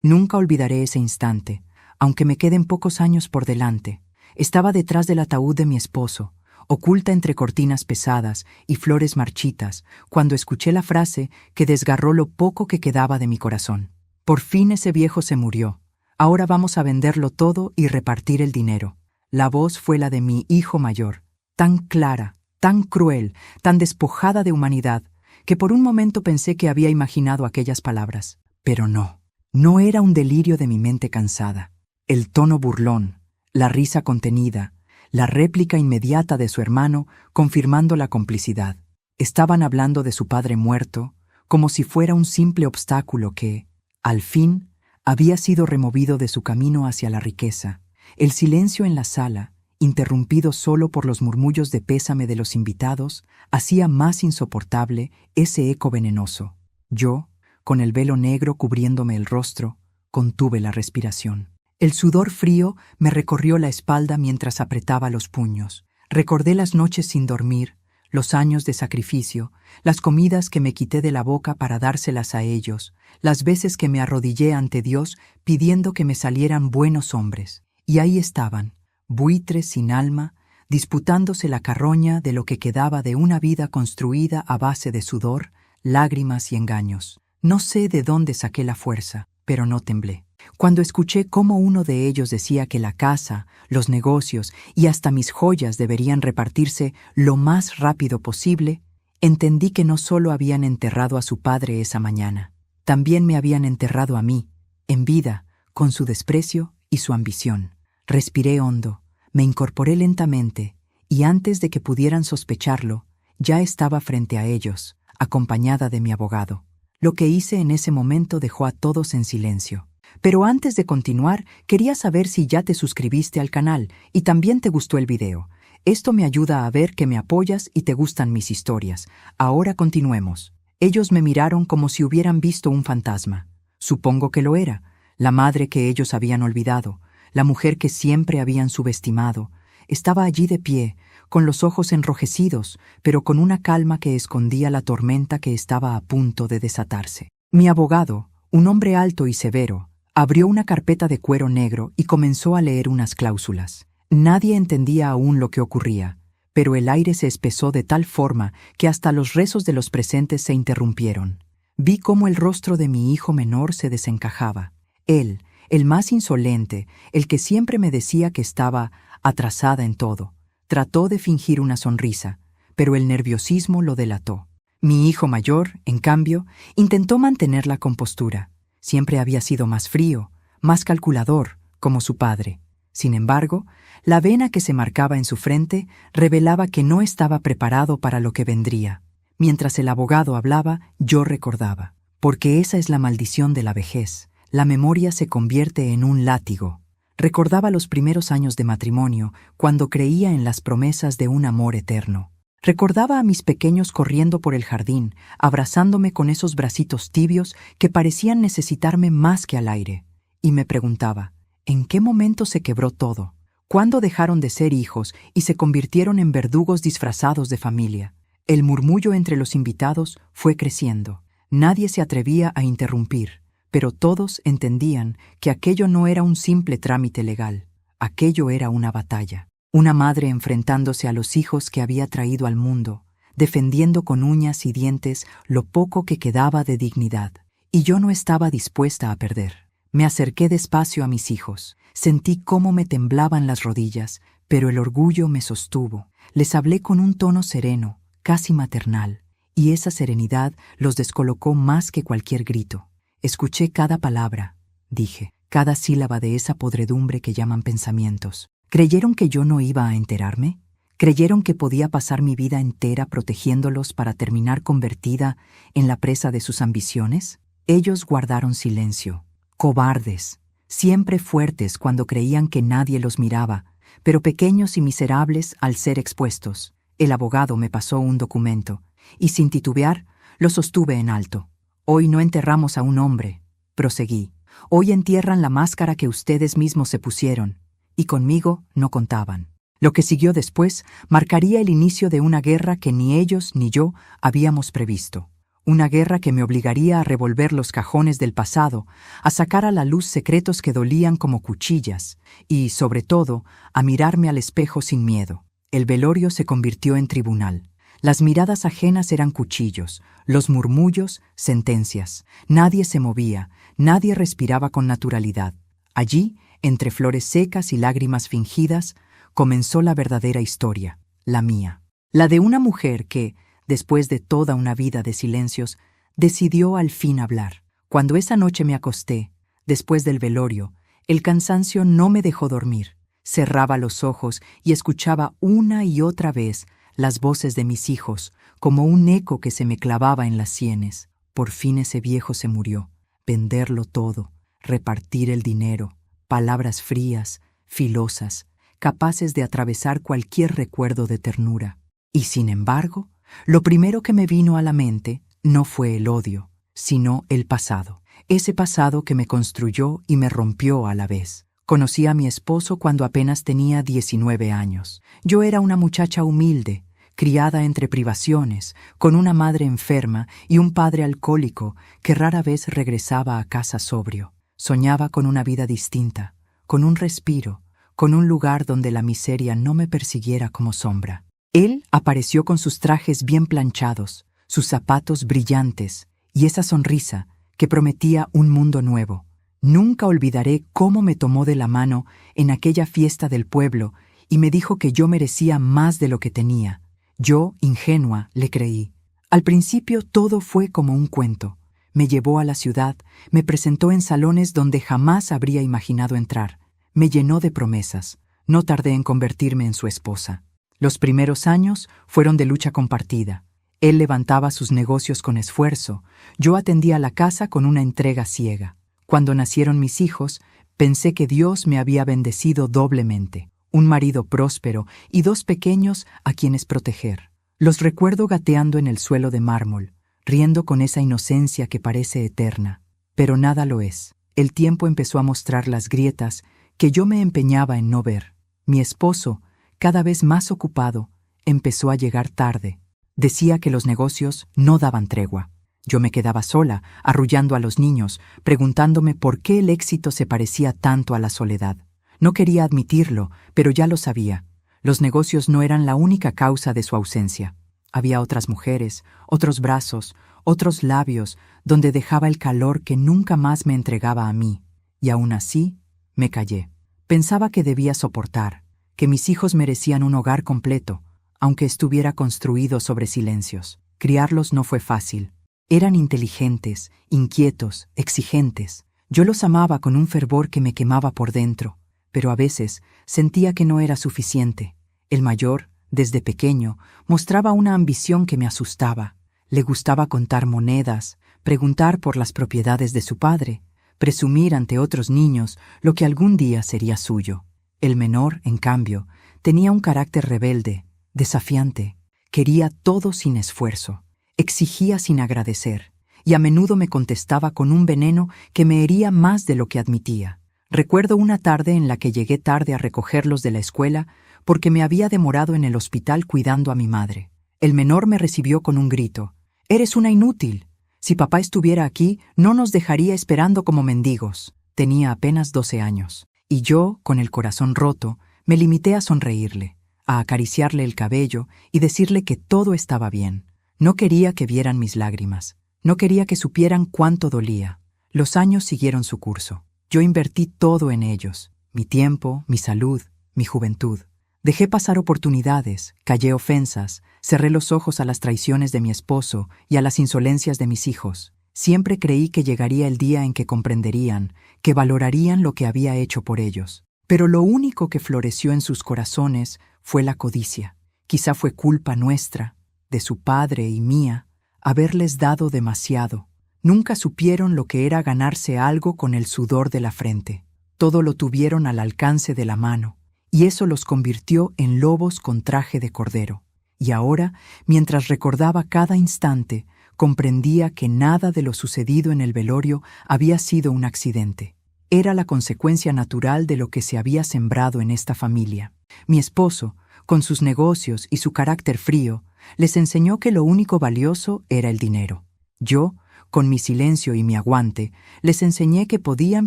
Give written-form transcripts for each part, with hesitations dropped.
Nunca olvidaré ese instante, aunque me queden pocos años por delante. Estaba detrás del ataúd de mi esposo, oculta entre cortinas pesadas y flores marchitas, cuando escuché la frase que desgarró lo poco que quedaba de mi corazón. Por fin ese viejo se murió. Ahora vamos a venderlo todo y repartir el dinero. La voz fue la de mi hijo mayor, tan clara, tan cruel, tan despojada de humanidad, que por un momento pensé que había imaginado aquellas palabras. Pero no, no era un delirio de mi mente cansada. El tono burlón, la risa contenida, la réplica inmediata de su hermano confirmando la complicidad. Estaban hablando de su padre muerto, como si fuera un simple obstáculo que, al fin, había sido removido de su camino hacia la riqueza. El silencio en la sala, interrumpido solo por los murmullos de pésame de los invitados, hacía más insoportable ese eco venenoso. Yo, con el velo negro cubriéndome el rostro, contuve la respiración. El sudor frío me recorrió la espalda mientras apretaba los puños. Recordé las noches sin dormir, los años de sacrificio, las comidas que me quité de la boca para dárselas a ellos, las veces que me arrodillé ante Dios pidiendo que me salieran buenos hombres. Y ahí estaban, buitres sin alma, disputándose la carroña de lo que quedaba de una vida construida a base de sudor, lágrimas y engaños. No sé de dónde saqué la fuerza, pero no temblé. Cuando escuché cómo uno de ellos decía que la casa, los negocios y hasta mis joyas deberían repartirse lo más rápido posible, entendí que no solo habían enterrado a su padre esa mañana, también me habían enterrado a mí, en vida, con su desprecio y su ambición. Respiré hondo, me incorporé lentamente, y antes de que pudieran sospecharlo, ya estaba frente a ellos, acompañada de mi abogado. Lo que hice en ese momento dejó a todos en silencio. Pero antes de continuar, quería saber si ya te suscribiste al canal y también te gustó el video. Esto me ayuda a ver que me apoyas y te gustan mis historias. Ahora continuemos. Ellos me miraron como si hubieran visto un fantasma. Supongo que lo era. La madre que ellos habían olvidado, la mujer que siempre habían subestimado, estaba allí de pie, con los ojos enrojecidos, pero con una calma que escondía la tormenta que estaba a punto de desatarse. Mi abogado, un hombre alto y severo, abrió una carpeta de cuero negro y comenzó a leer unas cláusulas. Nadie entendía aún lo que ocurría, pero el aire se espesó de tal forma que hasta los rezos de los presentes se interrumpieron. Vi cómo el rostro de mi hijo menor se desencajaba. Él, el más insolente, el que siempre me decía que estaba atrasada en todo, trató de fingir una sonrisa, pero el nerviosismo lo delató. Mi hijo mayor, en cambio, intentó mantener la compostura. Siempre había sido más frío, más calculador, como su padre. Sin embargo, la vena que se marcaba en su frente revelaba que no estaba preparado para lo que vendría. Mientras el abogado hablaba, yo recordaba. Porque esa es la maldición de la vejez. La memoria se convierte en un látigo. Recordaba los primeros años de matrimonio, cuando creía en las promesas de un amor eterno. Recordaba a mis pequeños corriendo por el jardín, abrazándome con esos bracitos tibios que parecían necesitarme más que al aire. Y me preguntaba, ¿en qué momento se quebró todo? ¿Cuándo dejaron de ser hijos y se convirtieron en verdugos disfrazados de familia? El murmullo entre los invitados fue creciendo. Nadie se atrevía a interrumpir, pero todos entendían que aquello no era un simple trámite legal. Aquello era una batalla. Una madre enfrentándose a los hijos que había traído al mundo, defendiendo con uñas y dientes lo poco que quedaba de dignidad. Y yo no estaba dispuesta a perder. Me acerqué despacio a mis hijos. Sentí cómo me temblaban las rodillas, pero el orgullo me sostuvo. Les hablé con un tono sereno, casi maternal, y esa serenidad los descolocó más que cualquier grito. Escuché cada palabra, dije, cada sílaba de esa podredumbre que llaman pensamientos. ¿Creyeron que yo no iba a enterarme? ¿Creyeron que podía pasar mi vida entera protegiéndolos para terminar convertida en la presa de sus ambiciones? Ellos guardaron silencio. Cobardes, siempre fuertes cuando creían que nadie los miraba, pero pequeños y miserables al ser expuestos. El abogado me pasó un documento, y sin titubear, lo sostuve en alto. Hoy no enterramos a un hombre, proseguí. Hoy entierran la máscara que ustedes mismos se pusieron. Y conmigo no contaban. Lo que siguió después marcaría el inicio de una guerra que ni ellos ni yo habíamos previsto. una guerra que me obligaría a revolver los cajones del pasado, a sacar a la luz secretos que dolían como cuchillas y, sobre todo, a mirarme al espejo sin miedo. El velorio se convirtió en tribunal. Las miradas ajenas eran cuchillos, los murmullos, sentencias. Nadie se movía, nadie respiraba con naturalidad. Allí, entre flores secas y lágrimas fingidas, comenzó la verdadera historia, la mía. La de una mujer que, después de toda una vida de silencios, decidió al fin hablar. Cuando esa noche me acosté, después del velorio, el cansancio no me dejó dormir. Cerraba los ojos y escuchaba una y otra vez las voces de mis hijos, como un eco que se me clavaba en las sienes. Por fin ese viejo se murió. Venderlo todo, repartir el dinero, palabras frías, filosas, capaces de atravesar cualquier recuerdo de ternura. Y sin embargo, lo primero que me vino a la mente no fue el odio, sino el pasado. Ese pasado que me construyó y me rompió a la vez. Conocí a mi esposo cuando apenas tenía 19 años. Yo era una muchacha humilde, criada entre privaciones, con una madre enferma y un padre alcohólico que rara vez regresaba a casa sobrio. Soñaba con una vida distinta, con un respiro, con un lugar donde la miseria no me persiguiera como sombra. Él apareció con sus trajes bien planchados, sus zapatos brillantes y esa sonrisa que prometía un mundo nuevo. Nunca olvidaré cómo me tomó de la mano en aquella fiesta del pueblo y me dijo que yo merecía más de lo que tenía. Yo, ingenua, le creí. Al principio todo fue como un cuento. Me llevó a la ciudad, me presentó en salones donde jamás habría imaginado entrar. Me llenó de promesas. No tardé en convertirme en su esposa. Los primeros años fueron de lucha compartida. Él levantaba sus negocios con esfuerzo. Yo atendía la casa con una entrega ciega. Cuando nacieron mis hijos, pensé que Dios me había bendecido doblemente. Un marido próspero y 2 pequeños a quienes proteger. Los recuerdo gateando en el suelo de mármol, riendo con esa inocencia que parece eterna. Pero nada lo es. El tiempo empezó a mostrar las grietas que yo me empeñaba en no ver. Mi esposo, cada vez más ocupado, empezó a llegar tarde. Decía que los negocios no daban tregua. Yo me quedaba sola, arrullando a los niños, preguntándome por qué el éxito se parecía tanto a la soledad. No quería admitirlo, pero ya lo sabía. Los negocios no eran la única causa de su ausencia. Había otras mujeres, otros brazos, otros labios, donde dejaba el calor que nunca más me entregaba a mí. Y aún así, me callé. Pensaba que debía soportar, que mis hijos merecían un hogar completo, aunque estuviera construido sobre silencios. Criarlos no fue fácil. Eran inteligentes, inquietos, exigentes. Yo los amaba con un fervor que me quemaba por dentro, pero a veces sentía que no era suficiente. El mayor, desde pequeño, mostraba una ambición que me asustaba. Le gustaba contar monedas, preguntar por las propiedades de su padre, presumir ante otros niños lo que algún día sería suyo. El menor, en cambio, tenía un carácter rebelde, desafiante. Quería todo sin esfuerzo. Exigía sin agradecer, y a menudo me contestaba con un veneno que me hería más de lo que admitía. Recuerdo una tarde en la que llegué tarde a recogerlos de la escuela porque me había demorado en el hospital cuidando a mi madre. El menor me recibió con un grito. «¡Eres una inútil! Si papá estuviera aquí, no nos dejaría esperando como mendigos». Tenía apenas 12 años, y yo, con el corazón roto, me limité a sonreírle, a acariciarle el cabello y decirle que todo estaba bien. No quería que vieran mis lágrimas. No quería que supieran cuánto dolía. Los años siguieron su curso. Yo invertí todo en ellos. Mi tiempo, mi salud, mi juventud. Dejé pasar oportunidades, callé ofensas, cerré los ojos a las traiciones de mi esposo y a las insolencias de mis hijos. Siempre creí que llegaría el día en que comprenderían, que valorarían lo que había hecho por ellos. Pero lo único que floreció en sus corazones fue la codicia. Quizá fue culpa nuestra, de su padre y mía, haberles dado demasiado. Nunca supieron lo que era ganarse algo con el sudor de la frente. Todo lo tuvieron al alcance de la mano, y eso los convirtió en lobos con traje de cordero. Y ahora, mientras recordaba cada instante, comprendía que nada de lo sucedido en el velorio había sido un accidente. Era la consecuencia natural de lo que se había sembrado en esta familia. Mi esposo, con sus negocios y su carácter frío, les enseñó que lo único valioso era el dinero. Yo, con mi silencio y mi aguante, les enseñé que podían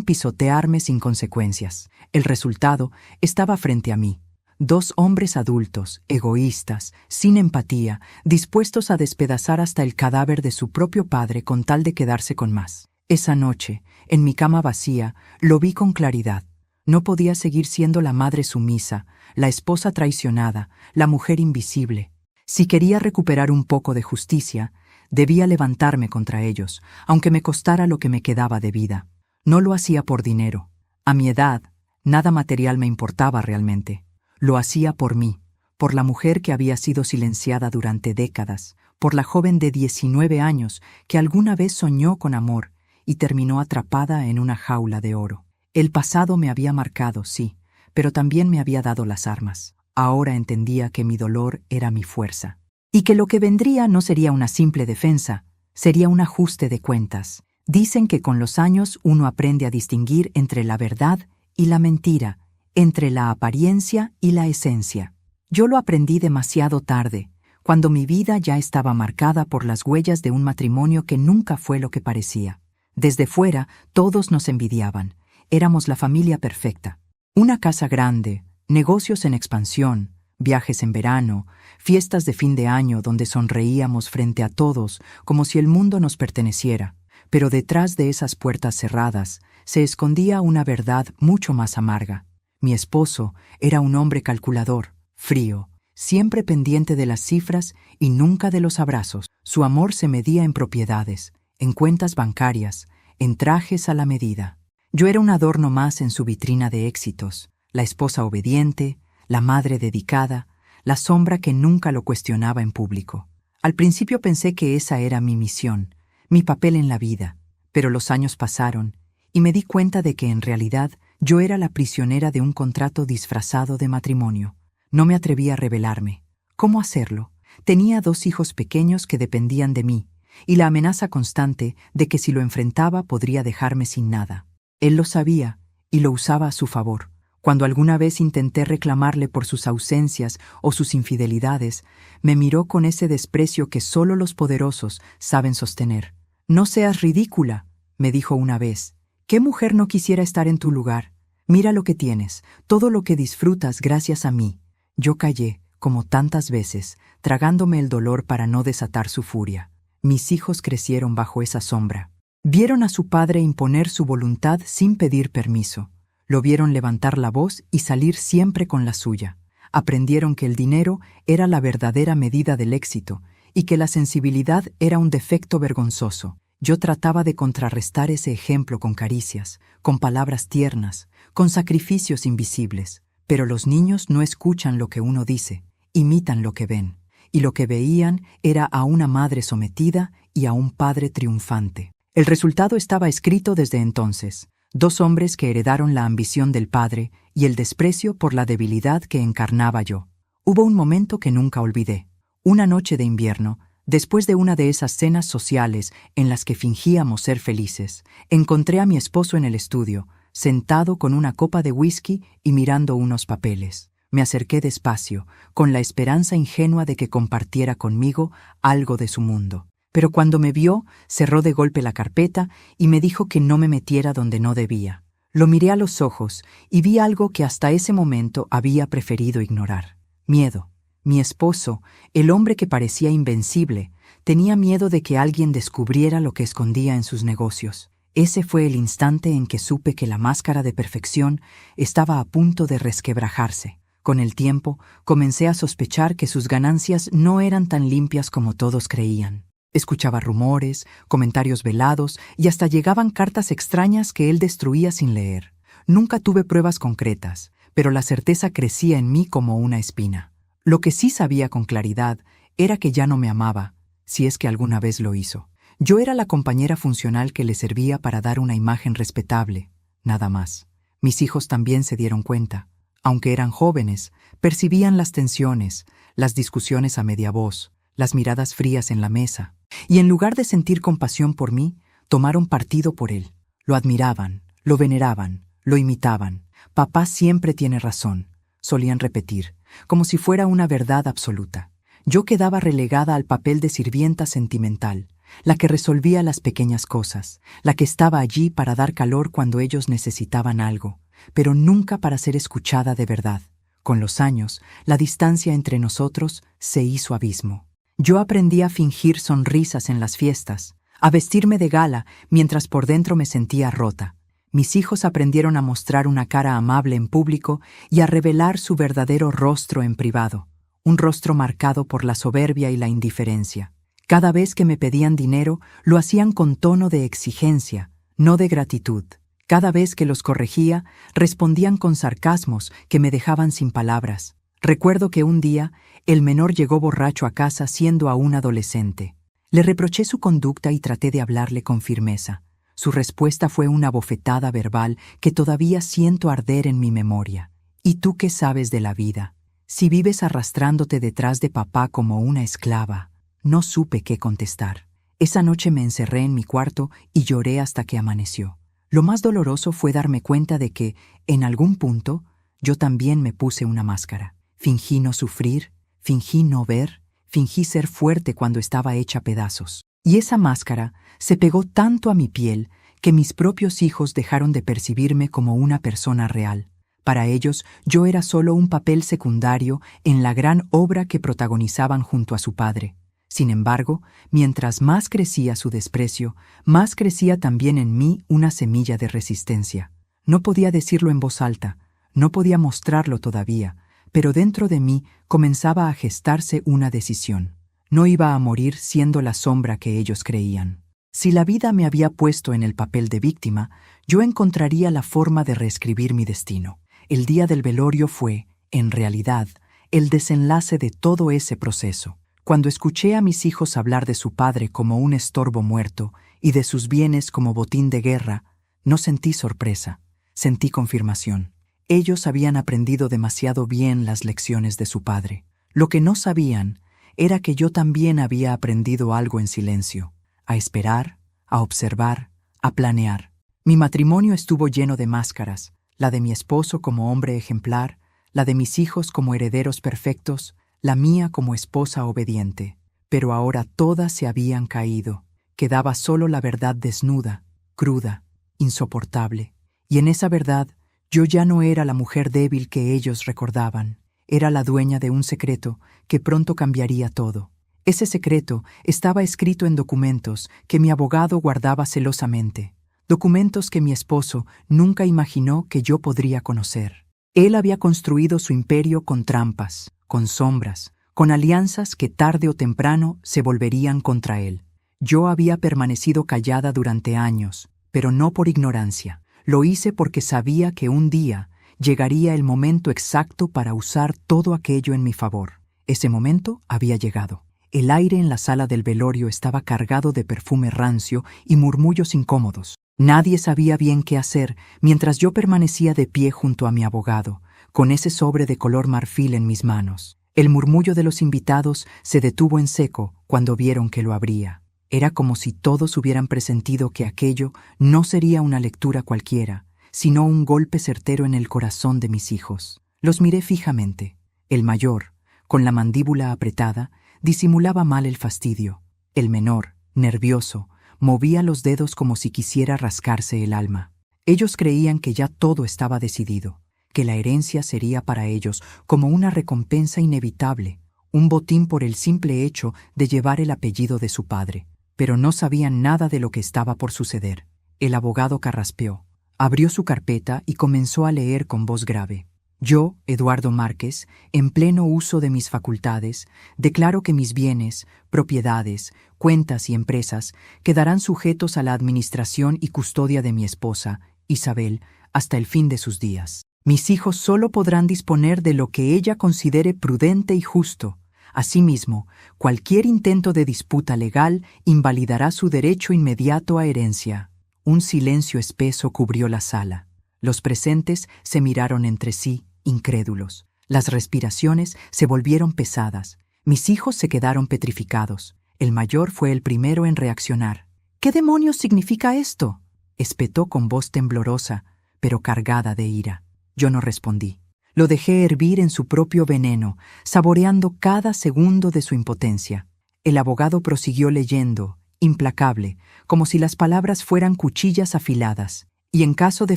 pisotearme sin consecuencias. El resultado estaba frente a mí. 2 hombres adultos, egoístas, sin empatía, dispuestos a despedazar hasta el cadáver de su propio padre con tal de quedarse con más. Esa noche, en mi cama vacía, lo vi con claridad. No podía seguir siendo la madre sumisa, la esposa traicionada, la mujer invisible. Si quería recuperar un poco de justicia, debía levantarme contra ellos, aunque me costara lo que me quedaba de vida. No lo hacía por dinero. A mi edad, nada material me importaba realmente. Lo hacía por mí, por la mujer que había sido silenciada durante décadas, por la joven de 19 años que alguna vez soñó con amor y terminó atrapada en una jaula de oro. El pasado me había marcado, sí, pero también me había dado las armas. Ahora entendía que mi dolor era mi fuerza, y que lo que vendría no sería una simple defensa, sería un ajuste de cuentas. Dicen que con los años uno aprende a distinguir entre la verdad y la mentira, entre la apariencia y la esencia. Yo lo aprendí demasiado tarde, cuando mi vida ya estaba marcada por las huellas de un matrimonio que nunca fue lo que parecía. Desde fuera, todos nos envidiaban. Éramos la familia perfecta. Una casa grande, negocios en expansión, viajes en verano, fiestas de fin de año donde sonreíamos frente a todos como si el mundo nos perteneciera. Pero detrás de esas puertas cerradas se escondía una verdad mucho más amarga. Mi esposo era un hombre calculador, frío, siempre pendiente de las cifras y nunca de los abrazos. Su amor se medía en propiedades, en cuentas bancarias, en trajes a la medida. Yo era un adorno más en su vitrina de éxitos, la esposa obediente, la madre dedicada, la sombra que nunca lo cuestionaba en público. Al principio pensé que esa era mi misión, mi papel en la vida, pero los años pasaron y me di cuenta de que en realidad yo era la prisionera de un contrato disfrazado de matrimonio. No me atreví a rebelarme. ¿Cómo hacerlo? Tenía 2 hijos pequeños que dependían de mí, y la amenaza constante de que si lo enfrentaba podría dejarme sin nada. Él lo sabía y lo usaba a su favor. Cuando alguna vez intenté reclamarle por sus ausencias o sus infidelidades, me miró con ese desprecio que solo los poderosos saben sostener. «No seas ridícula», me dijo una vez. «¿Qué mujer no quisiera estar en tu lugar? Mira lo que tienes, todo lo que disfrutas gracias a mí». Yo callé, como tantas veces, tragándome el dolor para no desatar su furia. Mis hijos crecieron bajo esa sombra. Vieron a su padre imponer su voluntad sin pedir permiso. Lo vieron levantar la voz y salir siempre con la suya. Aprendieron que el dinero era la verdadera medida del éxito y que la sensibilidad era un defecto vergonzoso. Yo trataba de contrarrestar ese ejemplo con caricias, con palabras tiernas, con sacrificios invisibles. Pero los niños no escuchan lo que uno dice, imitan lo que ven. Y lo que veían era a una madre sometida y a un padre triunfante. El resultado estaba escrito desde entonces. 2 hombres que heredaron la ambición del padre y el desprecio por la debilidad que encarnaba yo. Hubo un momento que nunca olvidé. Una noche de invierno, después de una de esas cenas sociales en las que fingíamos ser felices, encontré a mi esposo en el estudio, sentado con una copa de whisky y mirando unos papeles. Me acerqué despacio, con la esperanza ingenua de que compartiera conmigo algo de su mundo. Pero cuando me vio, cerró de golpe la carpeta y me dijo que no me metiera donde no debía. Lo miré a los ojos y vi algo que hasta ese momento había preferido ignorar. Miedo. Mi esposo, el hombre que parecía invencible, tenía miedo de que alguien descubriera lo que escondía en sus negocios. Ese fue el instante en que supe que la máscara de perfección estaba a punto de resquebrajarse. Con el tiempo, comencé a sospechar que sus ganancias no eran tan limpias como todos creían. Escuchaba rumores, comentarios velados y hasta llegaban cartas extrañas que él destruía sin leer. Nunca tuve pruebas concretas, pero la certeza crecía en mí como una espina. Lo que sí sabía con claridad era que ya no me amaba, si es que alguna vez lo hizo. Yo era la compañera funcional que le servía para dar una imagen respetable, nada más. Mis hijos también se dieron cuenta. Aunque eran jóvenes, percibían las tensiones, las discusiones a media voz, las miradas frías en la mesa. Y en lugar de sentir compasión por mí, tomaron partido por él. Lo admiraban, lo veneraban, lo imitaban. «Papá siempre tiene razón», solían repetir, como si fuera una verdad absoluta. Yo quedaba relegada al papel de sirvienta sentimental, la que resolvía las pequeñas cosas, la que estaba allí para dar calor cuando ellos necesitaban algo, pero nunca para ser escuchada de verdad. Con los años, la distancia entre nosotros se hizo abismo. Yo aprendí a fingir sonrisas en las fiestas, a vestirme de gala mientras por dentro me sentía rota. Mis hijos aprendieron a mostrar una cara amable en público y a revelar su verdadero rostro en privado, un rostro marcado por la soberbia y la indiferencia. Cada vez que me pedían dinero, lo hacían con tono de exigencia, no de gratitud. Cada vez que los corregía, respondían con sarcasmos que me dejaban sin palabras. Recuerdo que un día, el menor llegó borracho a casa siendo aún adolescente. Le reproché su conducta y traté de hablarle con firmeza. Su respuesta fue una bofetada verbal que todavía siento arder en mi memoria. ¿Y tú qué sabes de la vida? Si vives arrastrándote detrás de papá como una esclava. No supe qué contestar. Esa noche me encerré en mi cuarto y lloré hasta que amaneció. Lo más doloroso fue darme cuenta de que, en algún punto, yo también me puse una máscara. Fingí no sufrir, fingí no ver, fingí ser fuerte cuando estaba hecha pedazos. Y esa máscara se pegó tanto a mi piel que mis propios hijos dejaron de percibirme como una persona real. Para ellos, yo era solo un papel secundario en la gran obra que protagonizaban junto a su padre. Sin embargo, mientras más crecía su desprecio, más crecía también en mí una semilla de resistencia. No podía decirlo en voz alta, no podía mostrarlo todavía, pero dentro de mí comenzaba a gestarse una decisión. No iba a morir siendo la sombra que ellos creían. Si la vida me había puesto en el papel de víctima, yo encontraría la forma de reescribir mi destino. El día del velorio fue, en realidad, el desenlace de todo ese proceso. Cuando escuché a mis hijos hablar de su padre como un estorbo muerto y de sus bienes como botín de guerra, no sentí sorpresa, sentí confirmación. Ellos habían aprendido demasiado bien las lecciones de su padre. Lo que no sabían era que yo también había aprendido algo en silencio, a esperar, a observar, a planear. Mi matrimonio estuvo lleno de máscaras, la de mi esposo como hombre ejemplar, la de mis hijos como herederos perfectos, la mía como esposa obediente. Pero ahora todas se habían caído. Quedaba solo la verdad desnuda, cruda, insoportable. Y en esa verdad, yo ya no era la mujer débil que ellos recordaban. Era la dueña de un secreto que pronto cambiaría todo. Ese secreto estaba escrito en documentos que mi abogado guardaba celosamente. Documentos que mi esposo nunca imaginó que yo podría conocer. Él había construido su imperio con trampas, con sombras, con alianzas que tarde o temprano se volverían contra él. Yo había permanecido callada durante años, pero no por ignorancia. Lo hice porque sabía que un día llegaría el momento exacto para usar todo aquello en mi favor. Ese momento había llegado. El aire en la sala del velorio estaba cargado de perfume rancio y murmullos incómodos. Nadie sabía bien qué hacer mientras yo permanecía de pie junto a mi abogado, con ese sobre de color marfil en mis manos. El murmullo de los invitados se detuvo en seco cuando vieron que lo abría. Era como si todos hubieran presentido que aquello no sería una lectura cualquiera, sino un golpe certero en el corazón de mis hijos. Los miré fijamente. El mayor, con la mandíbula apretada, disimulaba mal el fastidio. El menor, nervioso, movía los dedos como si quisiera rascarse el alma. Ellos creían que ya todo estaba decidido, que la herencia sería para ellos como una recompensa inevitable, un botín por el simple hecho de llevar el apellido de su padre. Pero no sabían nada de lo que estaba por suceder. El abogado carraspeó, abrió su carpeta y comenzó a leer con voz grave. Yo, Eduardo Márquez, en pleno uso de mis facultades, declaro que mis bienes, propiedades, cuentas y empresas quedarán sujetos a la administración y custodia de mi esposa, Isabel, hasta el fin de sus días. Mis hijos solo podrán disponer de lo que ella considere prudente y justo. Asimismo, cualquier intento de disputa legal invalidará su derecho inmediato a herencia. Un silencio espeso cubrió la sala. Los presentes se miraron entre sí, incrédulos. Las respiraciones se volvieron pesadas. Mis hijos se quedaron petrificados. El mayor fue el primero en reaccionar. ¿Qué demonios significa esto?, espetó con voz temblorosa, pero cargada de ira. Yo no respondí. Lo dejé hervir en su propio veneno, saboreando cada segundo de su impotencia. El abogado prosiguió leyendo, implacable, como si las palabras fueran cuchillas afiladas. Y en caso de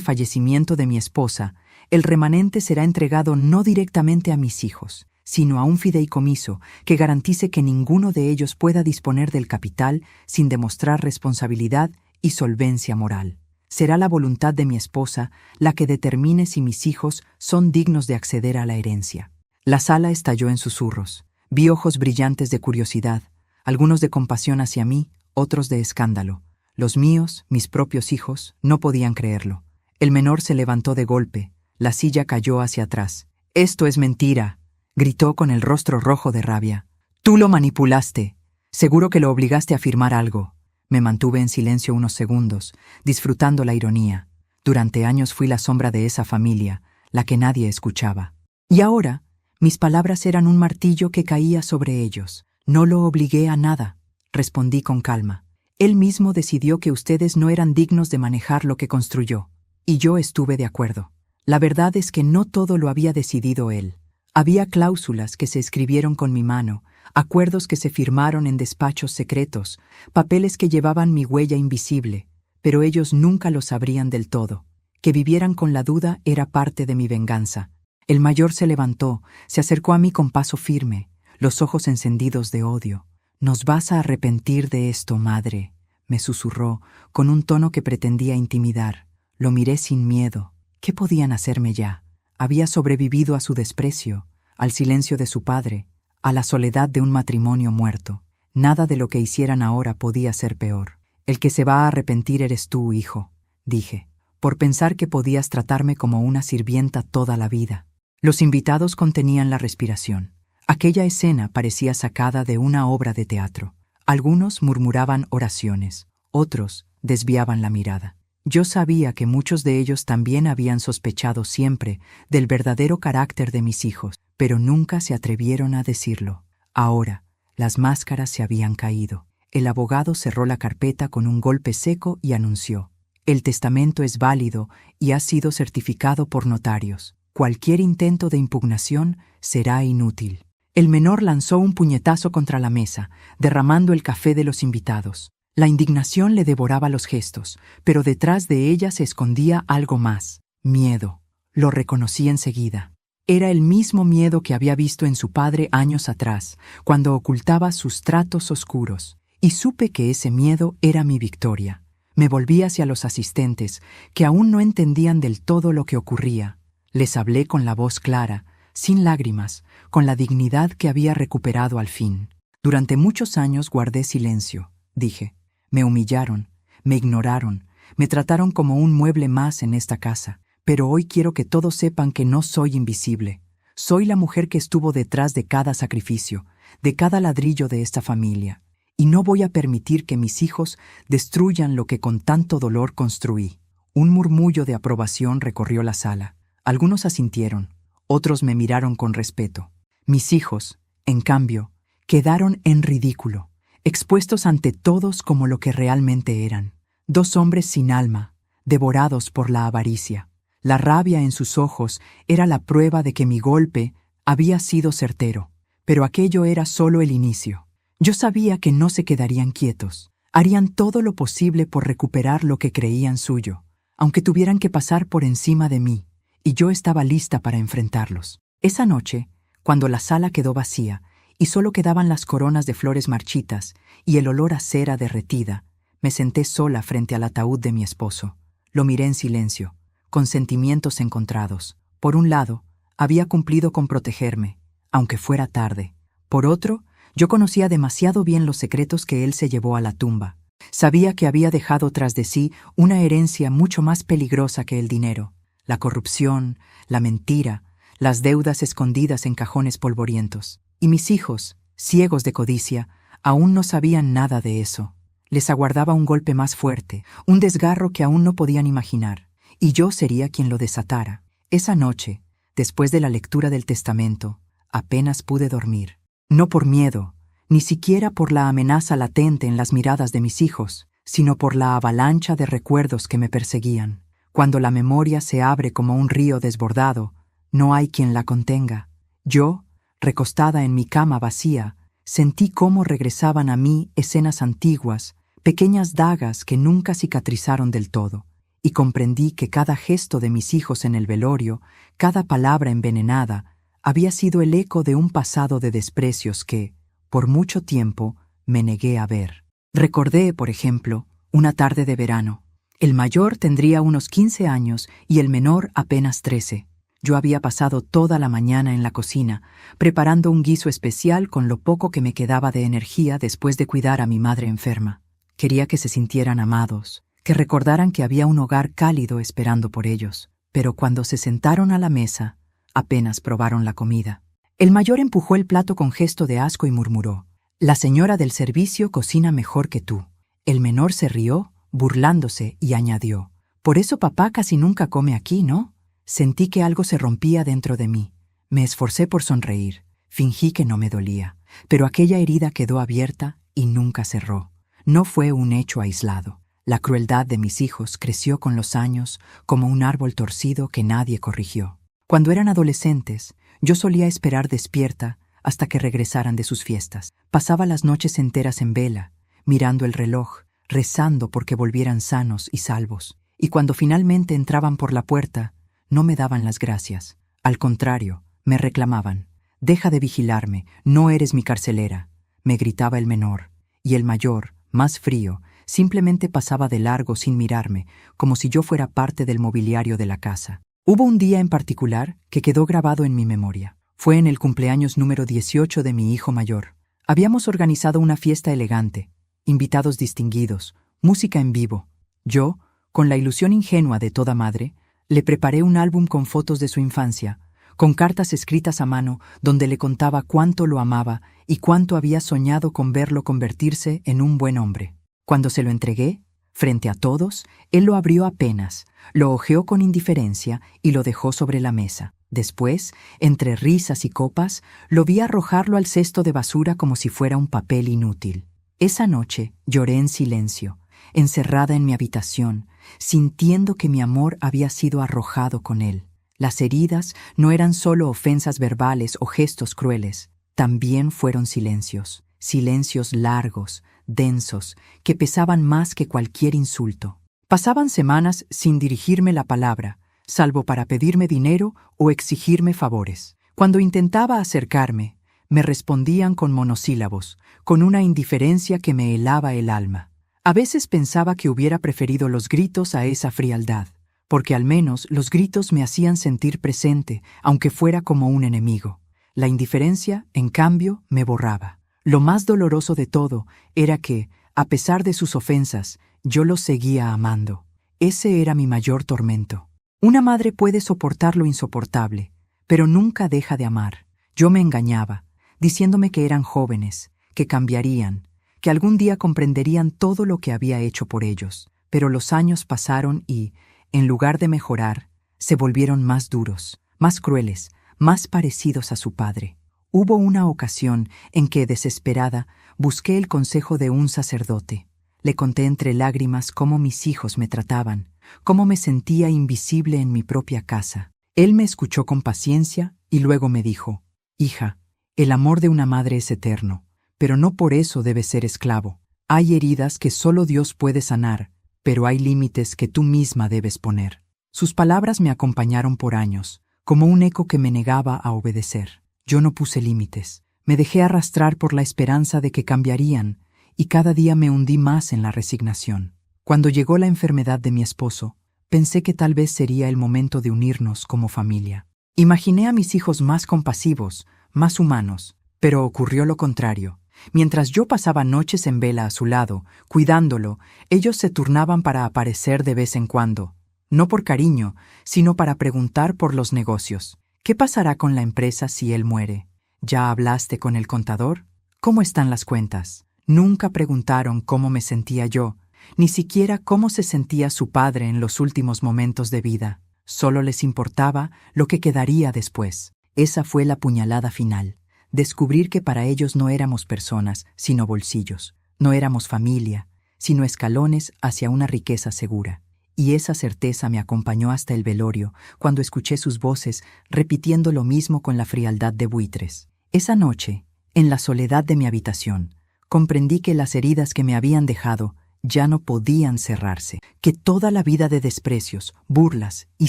fallecimiento de mi esposa, el remanente será entregado no directamente a mis hijos, sino a un fideicomiso que garantice que ninguno de ellos pueda disponer del capital sin demostrar responsabilidad y solvencia moral. Será la voluntad de mi esposa la que determine si mis hijos son dignos de acceder a la herencia. La sala estalló en susurros. Vi ojos brillantes de curiosidad, algunos de compasión hacia mí, otros de escándalo. Los míos, mis propios hijos, no podían creerlo. El menor se levantó de golpe. La silla cayó hacia atrás. «¡Esto es mentira!», gritó con el rostro rojo de rabia. «Tú lo manipulaste. Seguro que lo obligaste a firmar algo». Me mantuve en silencio unos segundos, disfrutando la ironía. Durante años fui la sombra de esa familia, la que nadie escuchaba. Y ahora, mis palabras eran un martillo que caía sobre ellos. «No lo obligué a nada», respondí con calma. «Él mismo decidió que ustedes no eran dignos de manejar lo que construyó. Y yo estuve de acuerdo. La verdad es que no todo lo había decidido él. Había cláusulas que se escribieron con mi mano, acuerdos que se firmaron en despachos secretos, papeles que llevaban mi huella invisible, pero ellos nunca lo sabrían del todo. Que vivieran con la duda era parte de mi venganza». El mayor se levantó, se acercó a mí con paso firme, los ojos encendidos de odio. «Nos vas a arrepentir de esto, madre», me susurró, con un tono que pretendía intimidar. Lo miré sin miedo. ¿Qué podían hacerme ya? Había sobrevivido a su desprecio, al silencio de su padre, a la soledad de un matrimonio muerto. Nada de lo que hicieran ahora podía ser peor. «El que se va a arrepentir eres tú, hijo», dije, «por pensar que podías tratarme como una sirvienta toda la vida». Los invitados contenían la respiración. Aquella escena parecía sacada de una obra de teatro. Algunos murmuraban oraciones, otros desviaban la mirada. Yo sabía que muchos de ellos también habían sospechado siempre del verdadero carácter de mis hijos, pero nunca se atrevieron a decirlo. Ahora, las máscaras se habían caído. El abogado cerró la carpeta con un golpe seco y anunció: «El testamento es válido y ha sido certificado por notarios. Cualquier intento de impugnación será inútil». El menor lanzó un puñetazo contra la mesa, derramando el café de los invitados. La indignación le devoraba los gestos, pero detrás de ella se escondía algo más: miedo. Lo reconocí enseguida. Era el mismo miedo que había visto en su padre años atrás, cuando ocultaba sus tratos oscuros, y supe que ese miedo era mi victoria. Me volví hacia los asistentes, que aún no entendían del todo lo que ocurría. Les hablé con la voz clara, sin lágrimas, con la dignidad que había recuperado al fin. «Durante muchos años guardé silencio», dije. «Me humillaron, me ignoraron, me trataron como un mueble más en esta casa. Pero hoy quiero que todos sepan que no soy invisible. Soy la mujer que estuvo detrás de cada sacrificio, de cada ladrillo de esta familia. Y no voy a permitir que mis hijos destruyan lo que con tanto dolor construí». Un murmullo de aprobación recorrió la sala. Algunos asintieron, otros me miraron con respeto. Mis hijos, en cambio, quedaron en ridículo, expuestos ante todos como lo que realmente eran: dos hombres sin alma, devorados por la avaricia. La rabia en sus ojos era la prueba de que mi golpe había sido certero, pero aquello era solo el inicio. Yo sabía que no se quedarían quietos. Harían todo lo posible por recuperar lo que creían suyo, aunque tuvieran que pasar por encima de mí, y yo estaba lista para enfrentarlos. Esa noche, cuando la sala quedó vacía y solo quedaban las coronas de flores marchitas y el olor a cera derretida, me senté sola frente al ataúd de mi esposo. Lo miré en silencio, con sentimientos encontrados. Por un lado, había cumplido con protegerme, aunque fuera tarde. Por otro, yo conocía demasiado bien los secretos que él se llevó a la tumba. Sabía que había dejado tras de sí una herencia mucho más peligrosa que el dinero: la corrupción, la mentira, las deudas escondidas en cajones polvorientos. Y mis hijos, ciegos de codicia, aún no sabían nada de eso. Les aguardaba un golpe más fuerte, un desgarro que aún no podían imaginar, y yo sería quien lo desatara. Esa noche, después de la lectura del testamento, apenas pude dormir. No por miedo, ni siquiera por la amenaza latente en las miradas de mis hijos, sino por la avalancha de recuerdos que me perseguían. Cuando la memoria se abre como un río desbordado, no hay quien la contenga. Yo, recostada en mi cama vacía, sentí cómo regresaban a mí escenas antiguas, pequeñas dagas que nunca cicatrizaron del todo, y comprendí que cada gesto de mis hijos en el velorio, cada palabra envenenada, había sido el eco de un pasado de desprecios que, por mucho tiempo, me negué a ver. Recordé, por ejemplo, una tarde de verano. El mayor tendría unos 15 años y el menor apenas 13. Yo había pasado toda la mañana en la cocina, preparando un guiso especial con lo poco que me quedaba de energía después de cuidar a mi madre enferma. Quería que se sintieran amados, que recordaran que había un hogar cálido esperando por ellos. Pero cuando se sentaron a la mesa, apenas probaron la comida. El mayor empujó el plato con gesto de asco y murmuró: «La señora del servicio cocina mejor que tú». El menor se rió, burlándose, y añadió: «Por eso papá casi nunca come aquí, ¿no?». Sentí que algo se rompía dentro de mí. Me esforcé por sonreír. Fingí que no me dolía. Pero aquella herida quedó abierta y nunca cerró. No fue un hecho aislado. La crueldad de mis hijos creció con los años como un árbol torcido que nadie corrigió. Cuando eran adolescentes, yo solía esperar despierta hasta que regresaran de sus fiestas. Pasaba las noches enteras en vela, mirando el reloj, rezando porque volvieran sanos y salvos. Y cuando finalmente entraban por la puerta, no me daban las gracias. Al contrario, me reclamaban: «Deja de vigilarme, no eres mi carcelera», me gritaba el menor, y el mayor, más frío, simplemente pasaba de largo sin mirarme, como si yo fuera parte del mobiliario de la casa. Hubo un día en particular que quedó grabado en mi memoria. Fue en el cumpleaños número 18 de mi hijo mayor. Habíamos organizado una fiesta elegante, invitados distinguidos, música en vivo. Yo, con la ilusión ingenua de toda madre, le preparé un álbum con fotos de su infancia, con cartas escritas a mano donde le contaba cuánto lo amaba y cuánto había soñado con verlo convertirse en un buen hombre. Cuando se lo entregué, frente a todos, él lo abrió apenas, lo hojeó con indiferencia y lo dejó sobre la mesa. Después, entre risas y copas, lo vi arrojarlo al cesto de basura como si fuera un papel inútil. Esa noche lloré en silencio, encerrada en mi habitación, sintiendo que mi amor había sido arrojado con él. Las heridas no eran solo ofensas verbales o gestos crueles, también fueron silencios, silencios largos, densos, que pesaban más que cualquier insulto. Pasaban semanas sin dirigirme la palabra, salvo para pedirme dinero o exigirme favores. Cuando intentaba acercarme, me respondían con monosílabos, con una indiferencia que me helaba el alma. A veces pensaba que hubiera preferido los gritos a esa frialdad, porque al menos los gritos me hacían sentir presente, aunque fuera como un enemigo. La indiferencia, en cambio, me borraba. Lo más doloroso de todo era que, a pesar de sus ofensas, yo los seguía amando. Ese era mi mayor tormento. Una madre puede soportar lo insoportable, pero nunca deja de amar. Yo me engañaba, diciéndome que eran jóvenes, que cambiarían, que algún día comprenderían todo lo que había hecho por ellos. Pero los años pasaron y, en lugar de mejorar, se volvieron más duros, más crueles, más parecidos a su padre. Hubo una ocasión en que, desesperada, busqué el consejo de un sacerdote. Le conté entre lágrimas cómo mis hijos me trataban, cómo me sentía invisible en mi propia casa. Él me escuchó con paciencia y luego me dijo: «Hija, el amor de una madre es eterno, pero no por eso debes ser esclavo. Hay heridas que solo Dios puede sanar, pero hay límites que tú misma debes poner». Sus palabras me acompañaron por años, como un eco que me negaba a obedecer. Yo no puse límites. Me dejé arrastrar por la esperanza de que cambiarían, y cada día me hundí más en la resignación. Cuando llegó la enfermedad de mi esposo, pensé que tal vez sería el momento de unirnos como familia. Imaginé a mis hijos más compasivos, más humanos, pero ocurrió lo contrario. Mientras yo pasaba noches en vela a su lado, cuidándolo, ellos se turnaban para aparecer de vez en cuando, no por cariño, sino para preguntar por los negocios. ¿Qué pasará con la empresa si él muere? ¿Ya hablaste con el contador? ¿Cómo están las cuentas? Nunca preguntaron cómo me sentía yo, ni siquiera cómo se sentía su padre en los últimos momentos de vida. Solo les importaba lo que quedaría después. Esa fue la puñalada final. Descubrir que para ellos no éramos personas, sino bolsillos. No éramos familia, sino escalones hacia una riqueza segura. Y esa certeza me acompañó hasta el velorio, cuando escuché sus voces repitiendo lo mismo con la frialdad de buitres. Esa noche, en la soledad de mi habitación, comprendí que las heridas que me habían dejado ya no podían cerrarse, que toda la vida de desprecios, burlas y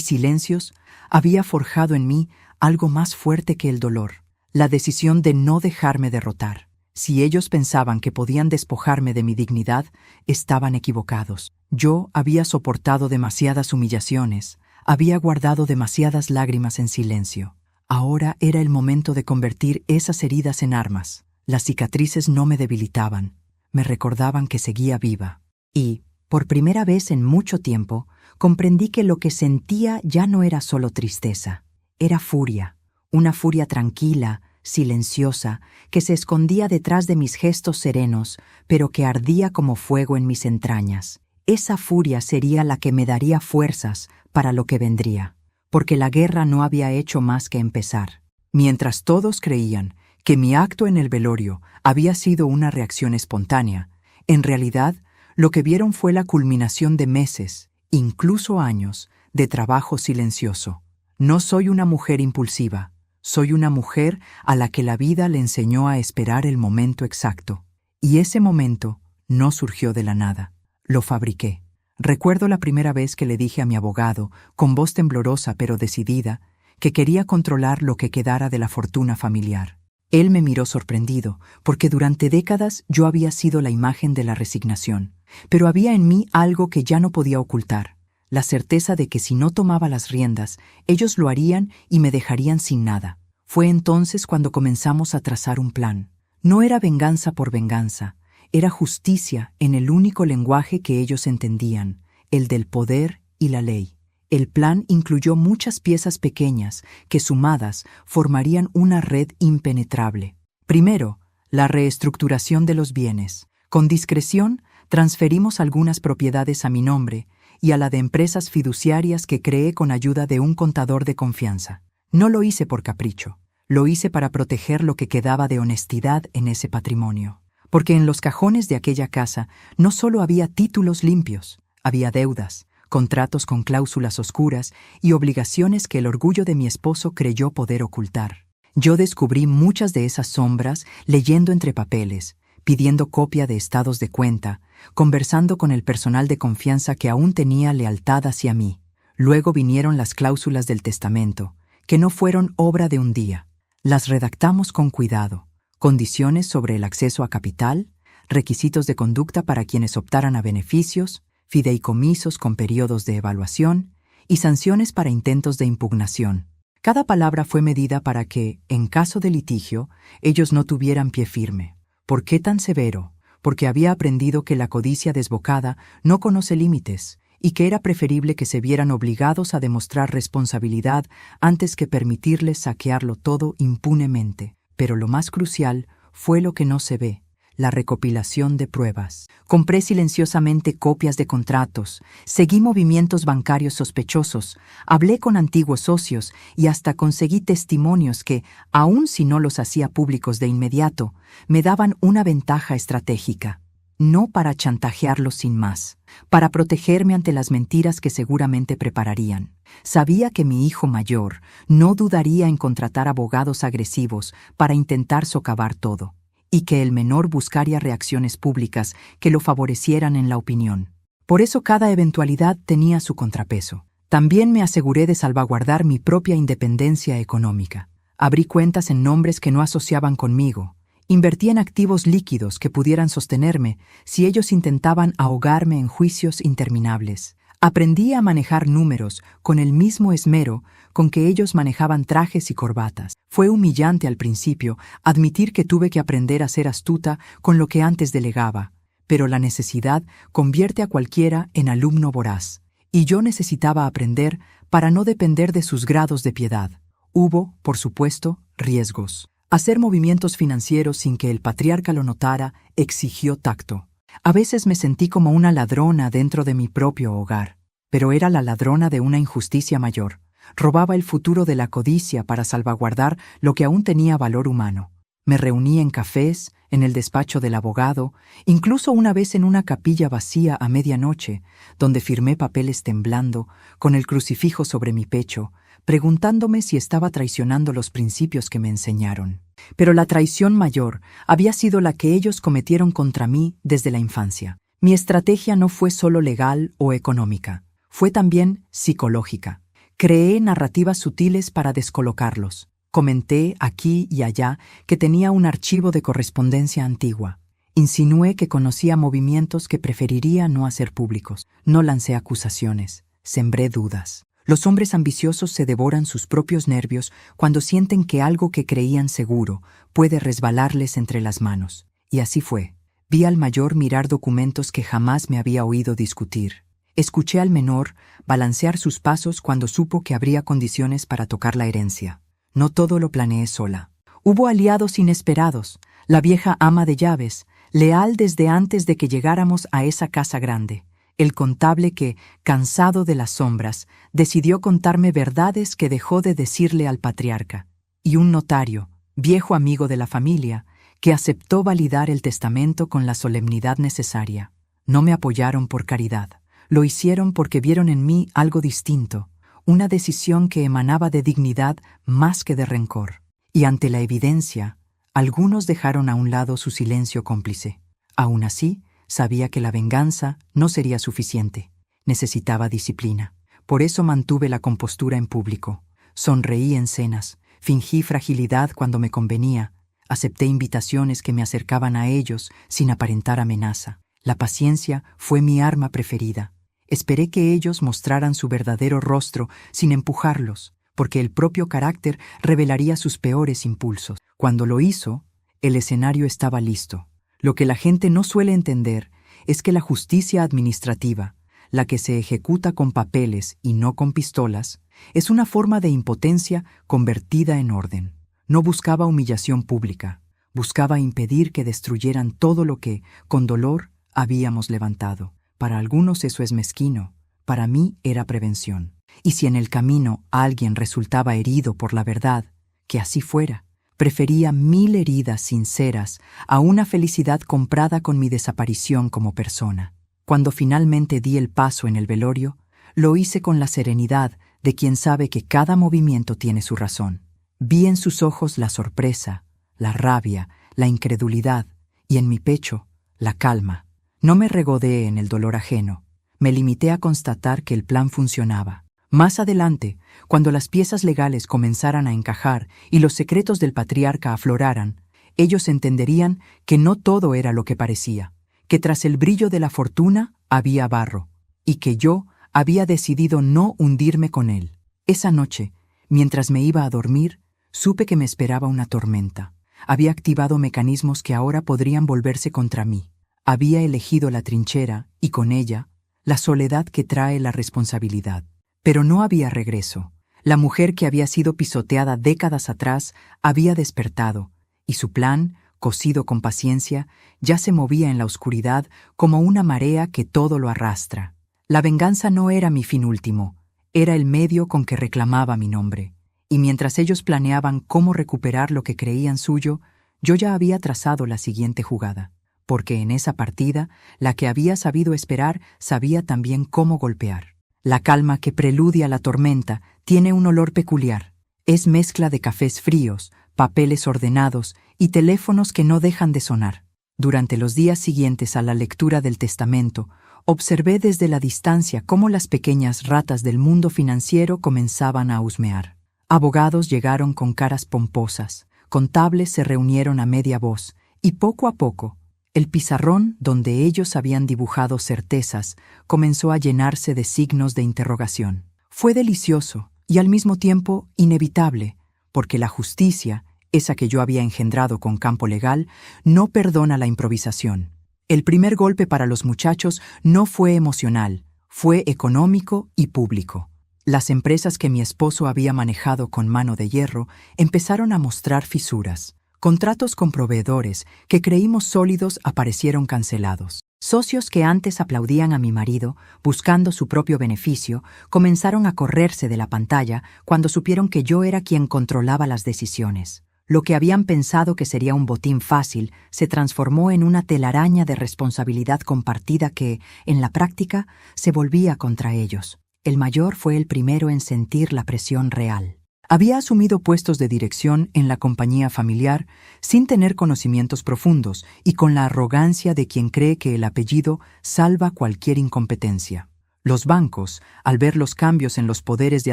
silencios había forjado en mí algo más fuerte que el dolor, la decisión de no dejarme derrotar. Si ellos pensaban que podían despojarme de mi dignidad, estaban equivocados. Yo había soportado demasiadas humillaciones, había guardado demasiadas lágrimas en silencio. Ahora era el momento de convertir esas heridas en armas. Las cicatrices no me debilitaban, me recordaban que seguía viva. Y, por primera vez en mucho tiempo, comprendí que lo que sentía ya no era solo tristeza, era furia, una furia tranquila, silenciosa, que se escondía detrás de mis gestos serenos, pero que ardía como fuego en mis entrañas. Esa furia sería la que me daría fuerzas para lo que vendría, porque la guerra no había hecho más que empezar. Mientras todos creían que mi acto en el velorio había sido una reacción espontánea, en realidad lo que vieron fue la culminación de meses, incluso años, de trabajo silencioso. No soy una mujer impulsiva, soy una mujer a la que la vida le enseñó a esperar el momento exacto. Y ese momento no surgió de la nada, lo fabriqué. Recuerdo la primera vez que le dije a mi abogado, con voz temblorosa pero decidida, que quería controlar lo que quedara de la fortuna familiar. Él me miró sorprendido, porque durante décadas yo había sido la imagen de la resignación. Pero había en mí algo que ya no podía ocultar, la certeza de que si no tomaba las riendas, ellos lo harían y me dejarían sin nada. Fue entonces cuando comenzamos a trazar un plan. No era venganza por venganza, era justicia en el único lenguaje que ellos entendían, el del poder y la ley. El plan incluyó muchas piezas pequeñas que, sumadas, formarían una red impenetrable. Primero, la reestructuración de los bienes. Con discreción, transferimos algunas propiedades a mi nombre y a la de empresas fiduciarias que creé con ayuda de un contador de confianza. No lo hice por capricho, lo hice para proteger lo que quedaba de honestidad en ese patrimonio. Porque en los cajones de aquella casa no solo había títulos limpios, había deudas, contratos con cláusulas oscuras y obligaciones que el orgullo de mi esposo creyó poder ocultar. Yo descubrí muchas de esas sombras leyendo entre papeles, pidiendo copia de estados de cuenta, conversando con el personal de confianza que aún tenía lealtad hacia mí. Luego vinieron las cláusulas del testamento, que no fueron obra de un día. Las redactamos con cuidado, condiciones sobre el acceso a capital, requisitos de conducta para quienes optaran a beneficios, fideicomisos con periodos de evaluación y sanciones para intentos de impugnación. Cada palabra fue medida para que, en caso de litigio, ellos no tuvieran pie firme. ¿Por qué tan severo? Porque había aprendido que la codicia desbocada no conoce límites y que era preferible que se vieran obligados a demostrar responsabilidad antes que permitirles saquearlo todo impunemente. Pero lo más crucial fue lo que no se ve, la recopilación de pruebas. Compré silenciosamente copias de contratos, seguí movimientos bancarios sospechosos, hablé con antiguos socios y hasta conseguí testimonios que, aun si no los hacía públicos de inmediato, me daban una ventaja estratégica. No para chantajearlos sin más, para protegerme ante las mentiras que seguramente prepararían. Sabía que mi hijo mayor no dudaría en contratar abogados agresivos para intentar socavar todo, y que el menor buscaría reacciones públicas que lo favorecieran en la opinión. Por eso cada eventualidad tenía su contrapeso. También me aseguré de salvaguardar mi propia independencia económica. Abrí cuentas en nombres que no asociaban conmigo. Invertí en activos líquidos que pudieran sostenerme si ellos intentaban ahogarme en juicios interminables. Aprendí a manejar números con el mismo esmero con que ellos manejaban trajes y corbatas. Fue humillante al principio admitir que tuve que aprender a ser astuta con lo que antes delegaba, pero la necesidad convierte a cualquiera en alumno voraz, y yo necesitaba aprender para no depender de sus grados de piedad. Hubo, por supuesto, riesgos. Hacer movimientos financieros sin que el patriarca lo notara exigió tacto. A veces me sentí como una ladrona dentro de mi propio hogar, pero era la ladrona de una injusticia mayor. Robaba el futuro de la codicia para salvaguardar lo que aún tenía valor humano. Me reuní en cafés, en el despacho del abogado, incluso una vez en una capilla vacía a medianoche, donde firmé papeles temblando, con el crucifijo sobre mi pecho, preguntándome si estaba traicionando los principios que me enseñaron. Pero la traición mayor había sido la que ellos cometieron contra mí desde la infancia. Mi estrategia no fue solo legal o económica, fue también psicológica. Creé narrativas sutiles para descolocarlos. Comenté aquí y allá que tenía un archivo de correspondencia antigua. Insinué que conocía movimientos que preferiría no hacer públicos. No lancé acusaciones, sembré dudas. Los hombres ambiciosos se devoran sus propios nervios cuando sienten que algo que creían seguro puede resbalarles entre las manos. Y así fue. Vi al mayor mirar documentos que jamás me había oído discutir. Escuché al menor balancear sus pasos cuando supo que habría condiciones para tocar la herencia. No todo lo planeé sola. Hubo aliados inesperados. La vieja ama de llaves, leal desde antes de que llegáramos a esa casa grande. El contable que, cansado de las sombras, decidió contarme verdades que dejó de decirle al patriarca. Y un notario, viejo amigo de la familia, que aceptó validar el testamento con la solemnidad necesaria. No me apoyaron por caridad. Lo hicieron porque vieron en mí algo distinto, una decisión que emanaba de dignidad más que de rencor. Y ante la evidencia, algunos dejaron a un lado su silencio cómplice. Aún así, sabía que la venganza no sería suficiente. Necesitaba disciplina. Por eso mantuve la compostura en público. Sonreí en cenas, fingí fragilidad cuando me convenía, acepté invitaciones que me acercaban a ellos sin aparentar amenaza. La paciencia fue mi arma preferida. Esperé que ellos mostraran su verdadero rostro sin empujarlos, porque el propio carácter revelaría sus peores impulsos. Cuando lo hizo, el escenario estaba listo. Lo que la gente no suele entender es que la justicia administrativa, la que se ejecuta con papeles y no con pistolas, es una forma de impotencia convertida en orden. No buscaba humillación pública, buscaba impedir que destruyeran todo lo que, con dolor, habíamos levantado. Para algunos eso es mezquino, para mí era prevención. Y si en el camino alguien resultaba herido por la verdad, que así fuera. Prefería 1000 heridas sinceras a una felicidad comprada con mi desaparición como persona. Cuando finalmente di el paso en el velorio, lo hice con la serenidad de quien sabe que cada movimiento tiene su razón. Vi en sus ojos la sorpresa, la rabia, la incredulidad, y en mi pecho, la calma. No me regodeé en el dolor ajeno. Me limité a constatar que el plan funcionaba. Más adelante, cuando las piezas legales comenzaran a encajar y los secretos del patriarca afloraran, ellos entenderían que no todo era lo que parecía, que tras el brillo de la fortuna había barro, y que yo había decidido no hundirme con él. Esa noche, mientras me iba a dormir, supe que me esperaba una tormenta. Había activado mecanismos que ahora podrían volverse contra mí. Había elegido la trinchera y con ella la soledad que trae la responsabilidad. Pero no había regreso. La mujer que había sido pisoteada décadas atrás había despertado, y su plan, cocido con paciencia, ya se movía en la oscuridad como una marea que todo lo arrastra. La venganza no era mi fin último, era el medio con que reclamaba mi nombre. Y mientras ellos planeaban cómo recuperar lo que creían suyo, yo ya había trazado la siguiente jugada. Porque en esa partida, la que había sabido esperar sabía también cómo golpear. La calma que preludia la tormenta tiene un olor peculiar. Es mezcla de cafés fríos, papeles ordenados y teléfonos que no dejan de sonar. Durante los días siguientes a la lectura del testamento, observé desde la distancia cómo las pequeñas ratas del mundo financiero comenzaban a husmear. Abogados llegaron con caras pomposas, contables se reunieron a media voz, y poco a poco, el pizarrón donde ellos habían dibujado certezas comenzó a llenarse de signos de interrogación. Fue delicioso y al mismo tiempo inevitable, porque la justicia, esa que yo había engendrado con campo legal, no perdona la improvisación. El primer golpe para los muchachos no fue emocional, fue económico y público. Las empresas que mi esposo había manejado con mano de hierro empezaron a mostrar fisuras. Contratos con proveedores que creímos sólidos aparecieron cancelados. Socios que antes aplaudían a mi marido, buscando su propio beneficio, comenzaron a correrse de la pantalla cuando supieron que yo era quien controlaba las decisiones. Lo que habían pensado que sería un botín fácil se transformó en una telaraña de responsabilidad compartida que, en la práctica, se volvía contra ellos. El mayor fue el primero en sentir la presión real. Había asumido puestos de dirección en la compañía familiar sin tener conocimientos profundos y con la arrogancia de quien cree que el apellido salva cualquier incompetencia. Los bancos, al ver los cambios en los poderes de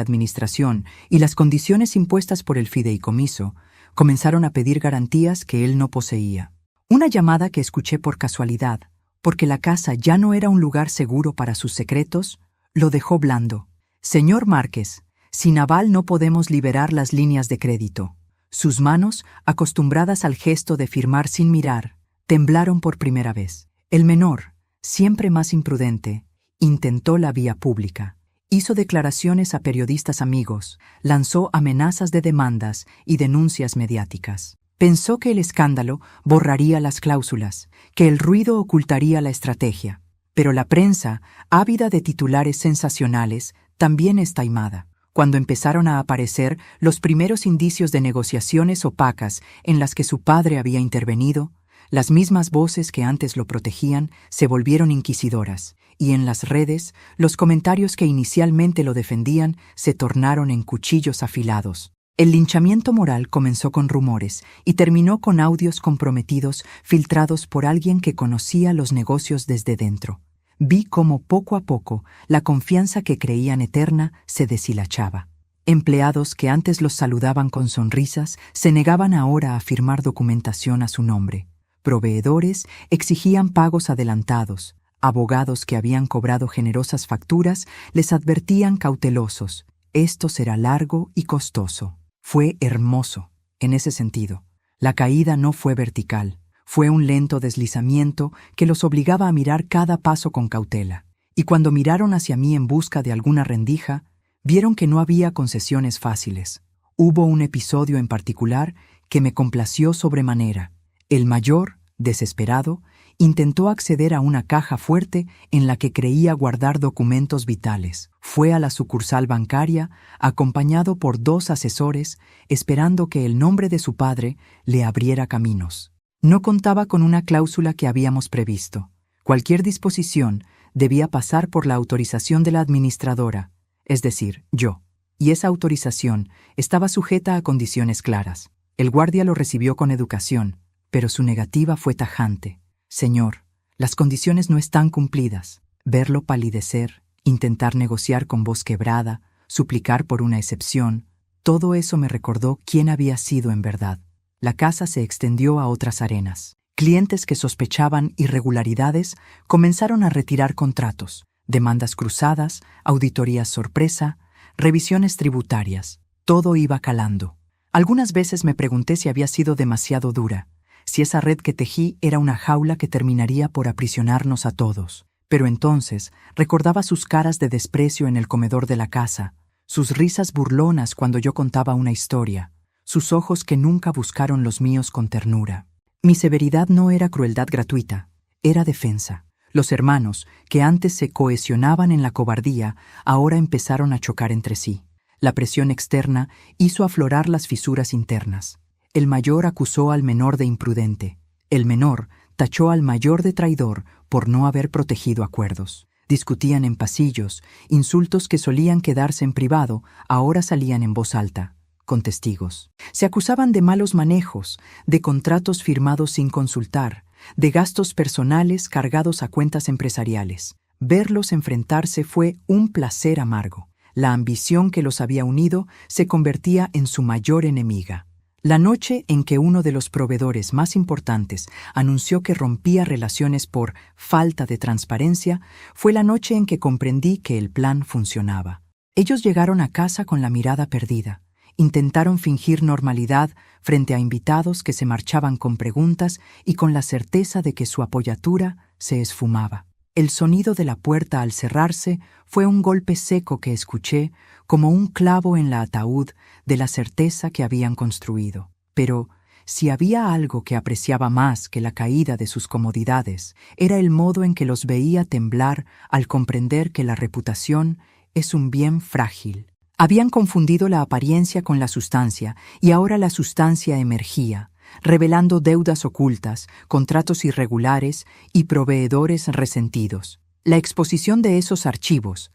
administración y las condiciones impuestas por el fideicomiso, comenzaron a pedir garantías que él no poseía. Una llamada que escuché por casualidad, porque la casa ya no era un lugar seguro para sus secretos, lo dejó blando. «Señor Márquez, sin aval no podemos liberar las líneas de crédito». Sus manos, acostumbradas al gesto de firmar sin mirar, temblaron por primera vez. El menor, siempre más imprudente, intentó la vía pública. Hizo declaraciones a periodistas amigos, lanzó amenazas de demandas y denuncias mediáticas. Pensó que el escándalo borraría las cláusulas, que el ruido ocultaría la estrategia. Pero la prensa, ávida de titulares sensacionales, también es taimada. Cuando empezaron a aparecer los primeros indicios de negociaciones opacas en las que su padre había intervenido, las mismas voces que antes lo protegían se volvieron inquisidoras, y en las redes los comentarios que inicialmente lo defendían se tornaron en cuchillos afilados. El linchamiento moral comenzó con rumores y terminó con audios comprometidos filtrados por alguien que conocía los negocios desde dentro. Vi cómo poco a poco la confianza que creían eterna se deshilachaba. Empleados que antes los saludaban con sonrisas se negaban ahora a firmar documentación a su nombre. Proveedores exigían pagos adelantados. Abogados que habían cobrado generosas facturas les advertían cautelosos: esto será largo y costoso. Fue hermoso, en ese sentido. La caída no fue vertical. Fue un lento deslizamiento que los obligaba a mirar cada paso con cautela. Y cuando miraron hacia mí en busca de alguna rendija, vieron que no había concesiones fáciles. Hubo un episodio en particular que me complació sobremanera. El mayor, desesperado, intentó acceder a una caja fuerte en la que creía guardar documentos vitales. Fue a la sucursal bancaria, acompañado por 2 asesores, esperando que el nombre de su padre le abriera caminos. No contaba con una cláusula que habíamos previsto. Cualquier disposición debía pasar por la autorización de la administradora, es decir, yo, y esa autorización estaba sujeta a condiciones claras. El guardia lo recibió con educación, pero su negativa fue tajante. «Señor, las condiciones no están cumplidas». Verlo palidecer, intentar negociar con voz quebrada, suplicar por una excepción, todo eso me recordó quién había sido en verdad. La casa se extendió a otras arenas. Clientes que sospechaban irregularidades comenzaron a retirar contratos, demandas cruzadas, auditorías sorpresa, revisiones tributarias. Todo iba calando. Algunas veces me pregunté si había sido demasiado dura, si esa red que tejí era una jaula que terminaría por aprisionarnos a todos. Pero entonces recordaba sus caras de desprecio en el comedor de la casa, sus risas burlonas cuando yo contaba una historia, sus ojos que nunca buscaron los míos con ternura. Mi severidad no era crueldad gratuita, era defensa. Los hermanos, que antes se cohesionaban en la cobardía, ahora empezaron a chocar entre sí. La presión externa hizo aflorar las fisuras internas. El mayor acusó al menor de imprudente. El menor tachó al mayor de traidor por no haber protegido acuerdos. Discutían en pasillos, insultos que solían quedarse en privado, ahora salían en voz alta, con testigos. Se acusaban de malos manejos, de contratos firmados sin consultar, de gastos personales cargados a cuentas empresariales. Verlos enfrentarse fue un placer amargo. La ambición que los había unido se convertía en su mayor enemiga. La noche en que uno de los proveedores más importantes anunció que rompía relaciones por falta de transparencia, fue la noche en que comprendí que el plan funcionaba. Ellos llegaron a casa con la mirada perdida. Intentaron fingir normalidad frente a invitados que se marchaban con preguntas y con la certeza de que su apoyatura se esfumaba. El sonido de la puerta al cerrarse fue un golpe seco que escuché como un clavo en la ataúd de la certeza que habían construido. Pero si había algo que apreciaba más que la caída de sus comodidades, era el modo en que los veía temblar al comprender que la reputación es un bien frágil. Habían confundido la apariencia con la sustancia y ahora la sustancia emergía, revelando deudas ocultas, contratos irregulares y proveedores resentidos. La exposición de esos archivos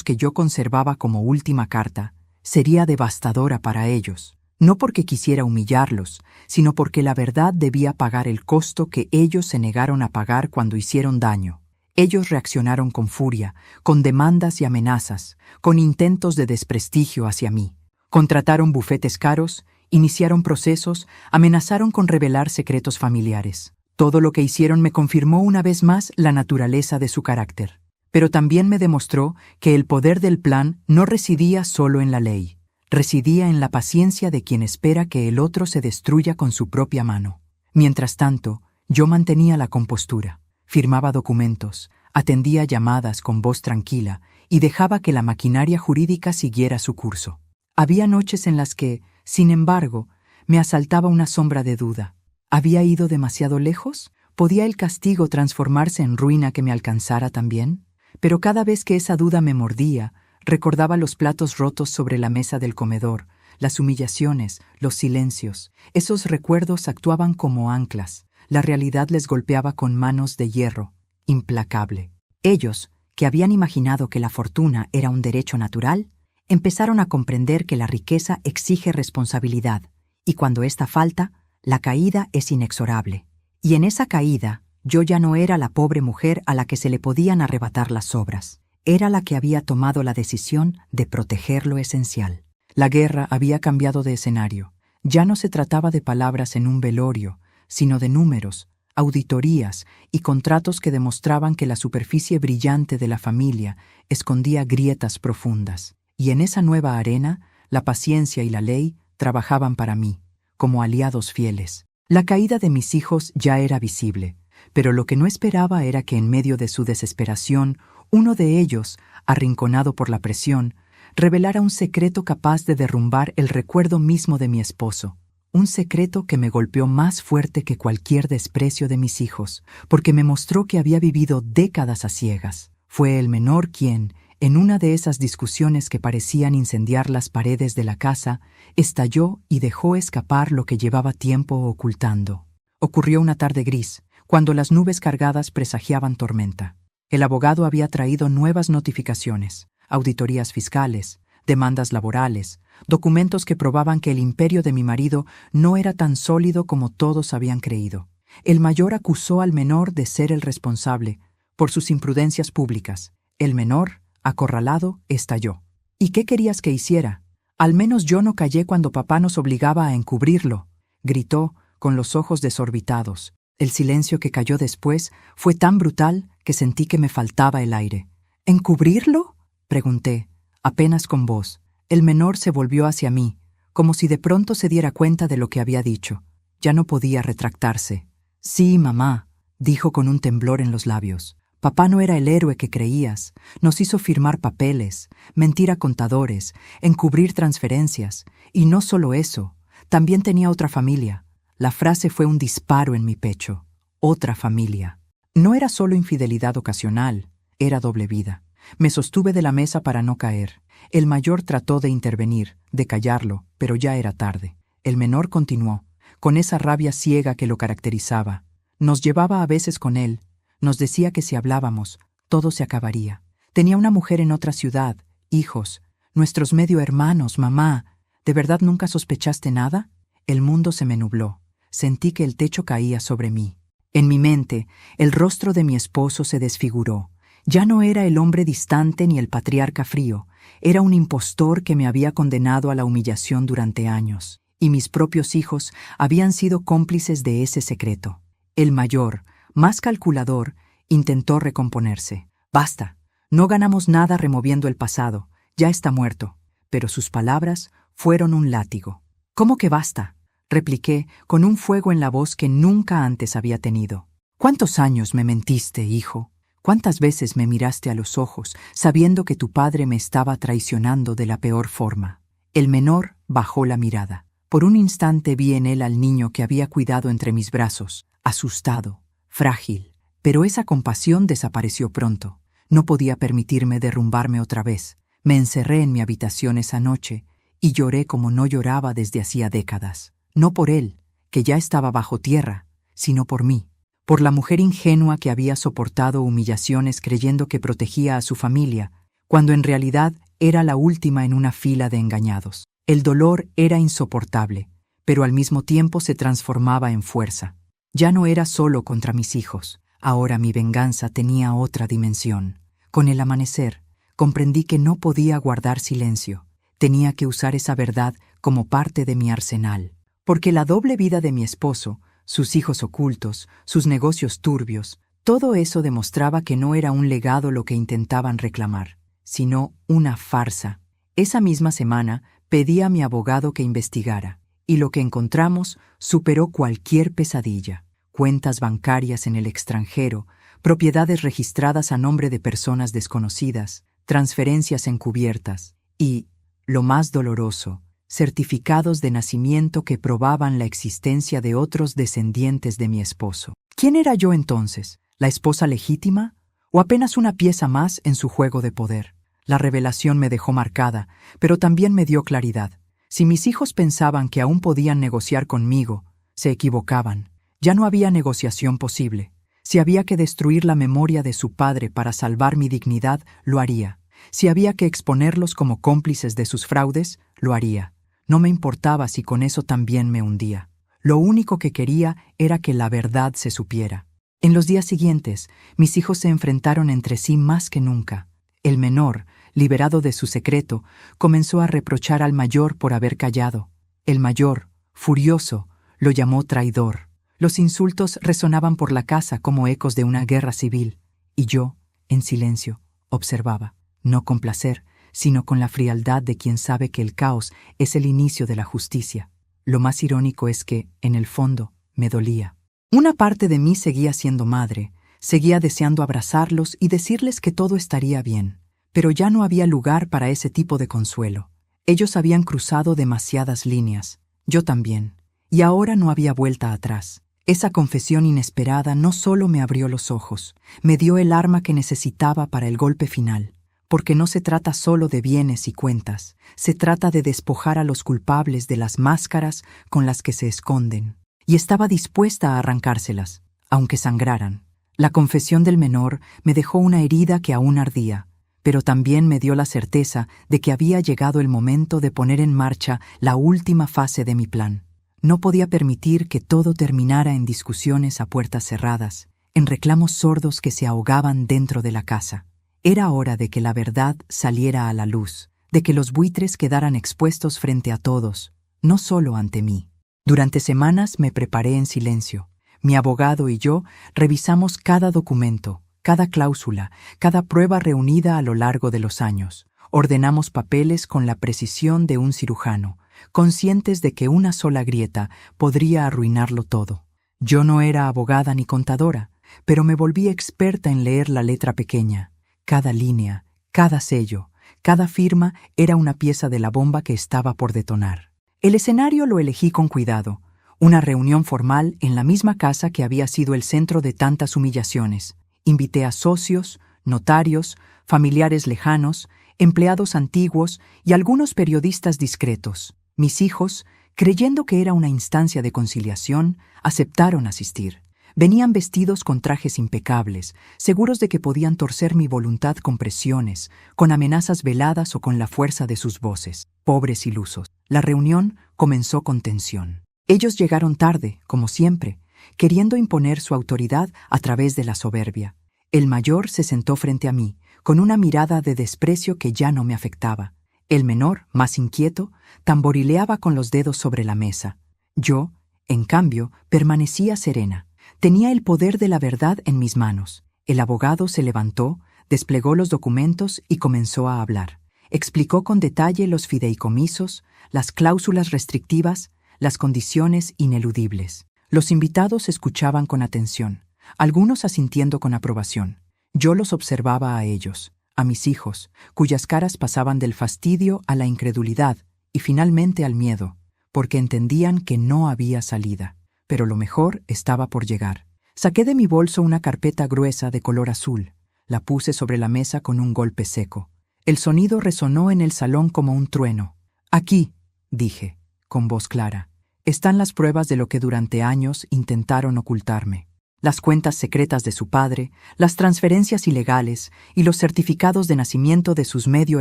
que yo conservaba como última carta, sería devastadora para ellos, no porque quisiera humillarlos, sino porque la verdad debía pagar el costo que ellos se negaron a pagar cuando hicieron daño. Ellos reaccionaron con furia, con demandas y amenazas, con intentos de desprestigio hacia mí. Contrataron bufetes caros, iniciaron procesos, amenazaron con revelar secretos familiares. Todo lo que hicieron me confirmó una vez más la naturaleza de su carácter. Pero también me demostró que el poder del plan no residía solo en la ley. Residía en la paciencia de quien espera que el otro se destruya con su propia mano. Mientras tanto, yo mantenía la compostura, firmaba documentos, atendía llamadas con voz tranquila y dejaba que la maquinaria jurídica siguiera su curso. Había noches en las que, sin embargo, me asaltaba una sombra de duda. ¿Había ido demasiado lejos? ¿Podía el castigo transformarse en ruina que me alcanzara también? Pero cada vez que esa duda me mordía, recordaba los platos rotos sobre la mesa del comedor, las humillaciones, los silencios. Esos recuerdos actuaban como anclas. La realidad les golpeaba con manos de hierro, implacable. Ellos, que habían imaginado que la fortuna era un derecho natural, empezaron a comprender que la riqueza exige responsabilidad, y cuando ésta falta, la caída es inexorable. Y en esa caída, yo ya no era la pobre mujer a la que se le podían arrebatar las sobras. Era la que había tomado la decisión de proteger lo esencial. La guerra había cambiado de escenario. Ya no se trataba de palabras en un velorio, sino de números, auditorías y contratos que demostraban que la superficie brillante de la familia escondía grietas profundas. Y en esa nueva arena, la paciencia y la ley trabajaban para mí, como aliados fieles. La caída de mis hijos ya era visible, pero lo que no esperaba era que en medio de su desesperación, uno de ellos, arrinconado por la presión, revelara un secreto capaz de derrumbar el recuerdo mismo de mi esposo. Un secreto que me golpeó más fuerte que cualquier desprecio de mis hijos, porque me mostró que había vivido décadas a ciegas. Fue el menor quien, en una de esas discusiones que parecían incendiar las paredes de la casa, estalló y dejó escapar lo que llevaba tiempo ocultando. Ocurrió una tarde gris, cuando las nubes cargadas presagiaban tormenta. El abogado había traído nuevas notificaciones, auditorías fiscales, demandas laborales, documentos que probaban que el imperio de mi marido no era tan sólido como todos habían creído. El mayor acusó al menor de ser el responsable por sus imprudencias públicas. El menor, acorralado, estalló. ¿Y qué querías que hiciera? Al menos yo no callé cuando papá nos obligaba a encubrirlo, gritó, con los ojos desorbitados. El silencio que cayó después fue tan brutal que sentí que me faltaba el aire. ¿Encubrirlo?, pregunté, apenas con voz. El menor se volvió hacia mí, como si de pronto se diera cuenta de lo que había dicho. Ya no podía retractarse. Sí, mamá, dijo con un temblor en los labios. Papá no era el héroe que creías. Nos hizo firmar papeles, mentir a contadores, encubrir transferencias. Y no solo eso, también tenía otra familia. La frase fue un disparo en mi pecho. Otra familia. No era solo infidelidad ocasional, era doble vida. Me sostuve de la mesa para no caer. El mayor trató de intervenir, de callarlo, pero ya era tarde. El menor continuó, con esa rabia ciega que lo caracterizaba. Nos llevaba a veces con él. Nos decía que si hablábamos, todo se acabaría. Tenía una mujer en otra ciudad, hijos, nuestros medio hermanos, mamá. ¿De verdad nunca sospechaste nada? El mundo se me nubló. Sentí que el techo caía sobre mí. En mi mente, el rostro de mi esposo se desfiguró. Ya no era el hombre distante ni el patriarca frío. Era un impostor que me había condenado a la humillación durante años. Y mis propios hijos habían sido cómplices de ese secreto. El mayor, más calculador, intentó recomponerse. Basta, no ganamos nada removiendo el pasado, ya está muerto. Pero sus palabras fueron un látigo. ¿Cómo que basta?, repliqué con un fuego en la voz que nunca antes había tenido. ¿Cuántos años me mentiste, hijo? ¿Cuántas veces me miraste a los ojos, sabiendo que tu padre me estaba traicionando de la peor forma? El menor bajó la mirada. Por un instante vi en él al niño que había cuidado entre mis brazos, asustado, frágil. Pero esa compasión desapareció pronto. No podía permitirme derrumbarme otra vez. Me encerré en mi habitación esa noche y lloré como no lloraba desde hacía décadas. No por él, que ya estaba bajo tierra, sino por mí. Por la mujer ingenua que había soportado humillaciones creyendo que protegía a su familia, cuando en realidad era la última en una fila de engañados. El dolor era insoportable, pero al mismo tiempo se transformaba en fuerza. Ya no era solo contra mis hijos. Ahora mi venganza tenía otra dimensión. Con el amanecer, comprendí que no podía guardar silencio. Tenía que usar esa verdad como parte de mi arsenal. Porque la doble vida de mi esposo, sus hijos ocultos, sus negocios turbios, todo eso demostraba que no era un legado lo que intentaban reclamar, sino una farsa. Esa misma semana pedí a mi abogado que investigara, y lo que encontramos superó cualquier pesadilla. Cuentas bancarias en el extranjero, propiedades registradas a nombre de personas desconocidas, transferencias encubiertas y, lo más doloroso, certificados de nacimiento que probaban la existencia de otros descendientes de mi esposo. ¿Quién era yo entonces? ¿La esposa legítima? ¿O apenas una pieza más en su juego de poder? La revelación me dejó marcada, pero también me dio claridad. Si mis hijos pensaban que aún podían negociar conmigo, se equivocaban. Ya no había negociación posible. Si había que destruir la memoria de su padre para salvar mi dignidad, lo haría. Si había que exponerlos como cómplices de sus fraudes, lo haría. No me importaba si con eso también me hundía. Lo único que quería era que la verdad se supiera. En los días siguientes, mis hijos se enfrentaron entre sí más que nunca. El menor, liberado de su secreto, comenzó a reprochar al mayor por haber callado. El mayor, furioso, lo llamó traidor. Los insultos resonaban por la casa como ecos de una guerra civil, y yo, en silencio, observaba, no con placer, sino con la frialdad de quien sabe que el caos es el inicio de la justicia. Lo más irónico es que, en el fondo, me dolía. Una parte de mí seguía siendo madre, seguía deseando abrazarlos y decirles que todo estaría bien, pero ya no había lugar para ese tipo de consuelo. Ellos habían cruzado demasiadas líneas, yo también, y ahora no había vuelta atrás. Esa confesión inesperada no solo me abrió los ojos, me dio el arma que necesitaba para el golpe final, porque no se trata solo de bienes y cuentas, se trata de despojar a los culpables de las máscaras con las que se esconden, y estaba dispuesta a arrancárselas, aunque sangraran. La confesión del menor me dejó una herida que aún ardía, pero también me dio la certeza de que había llegado el momento de poner en marcha la última fase de mi plan. No podía permitir que todo terminara en discusiones a puertas cerradas, en reclamos sordos que se ahogaban dentro de la casa. Era hora de que la verdad saliera a la luz, de que los buitres quedaran expuestos frente a todos, no solo ante mí. Durante semanas me preparé en silencio. Mi abogado y yo revisamos cada documento, cada cláusula, cada prueba reunida a lo largo de los años. Ordenamos papeles con la precisión de un cirujano, conscientes de que una sola grieta podría arruinarlo todo. Yo no era abogada ni contadora, pero me volví experta en leer la letra pequeña. Cada línea, cada sello, cada firma era una pieza de la bomba que estaba por detonar. El escenario lo elegí con cuidado. Una reunión formal en la misma casa que había sido el centro de tantas humillaciones. Invité a socios, notarios, familiares lejanos, empleados antiguos y algunos periodistas discretos. Mis hijos, creyendo que era una instancia de conciliación, aceptaron asistir. Venían vestidos con trajes impecables, seguros de que podían torcer mi voluntad con presiones, con amenazas veladas o con la fuerza de sus voces. Pobres ilusos. La reunión comenzó con tensión. Ellos llegaron tarde, como siempre, queriendo imponer su autoridad a través de la soberbia. El mayor se sentó frente a mí, con una mirada de desprecio que ya no me afectaba. El menor, más inquieto, tamborileaba con los dedos sobre la mesa. Yo, en cambio, permanecía serena. Tenía el poder de la verdad en mis manos. El abogado se levantó, desplegó los documentos y comenzó a hablar. Explicó con detalle los fideicomisos, las cláusulas restrictivas, las condiciones ineludibles. Los invitados escuchaban con atención, algunos asintiendo con aprobación. Yo los observaba a ellos, a mis hijos, cuyas caras pasaban del fastidio a la incredulidad y finalmente al miedo, porque entendían que no había salida. Pero lo mejor estaba por llegar. Saqué de mi bolso una carpeta gruesa de color azul. La puse sobre la mesa con un golpe seco. El sonido resonó en el salón como un trueno. «Aquí», dije, con voz clara, «están las pruebas de lo que durante años intentaron ocultarme. Las cuentas secretas de su padre, las transferencias ilegales y los certificados de nacimiento de sus medio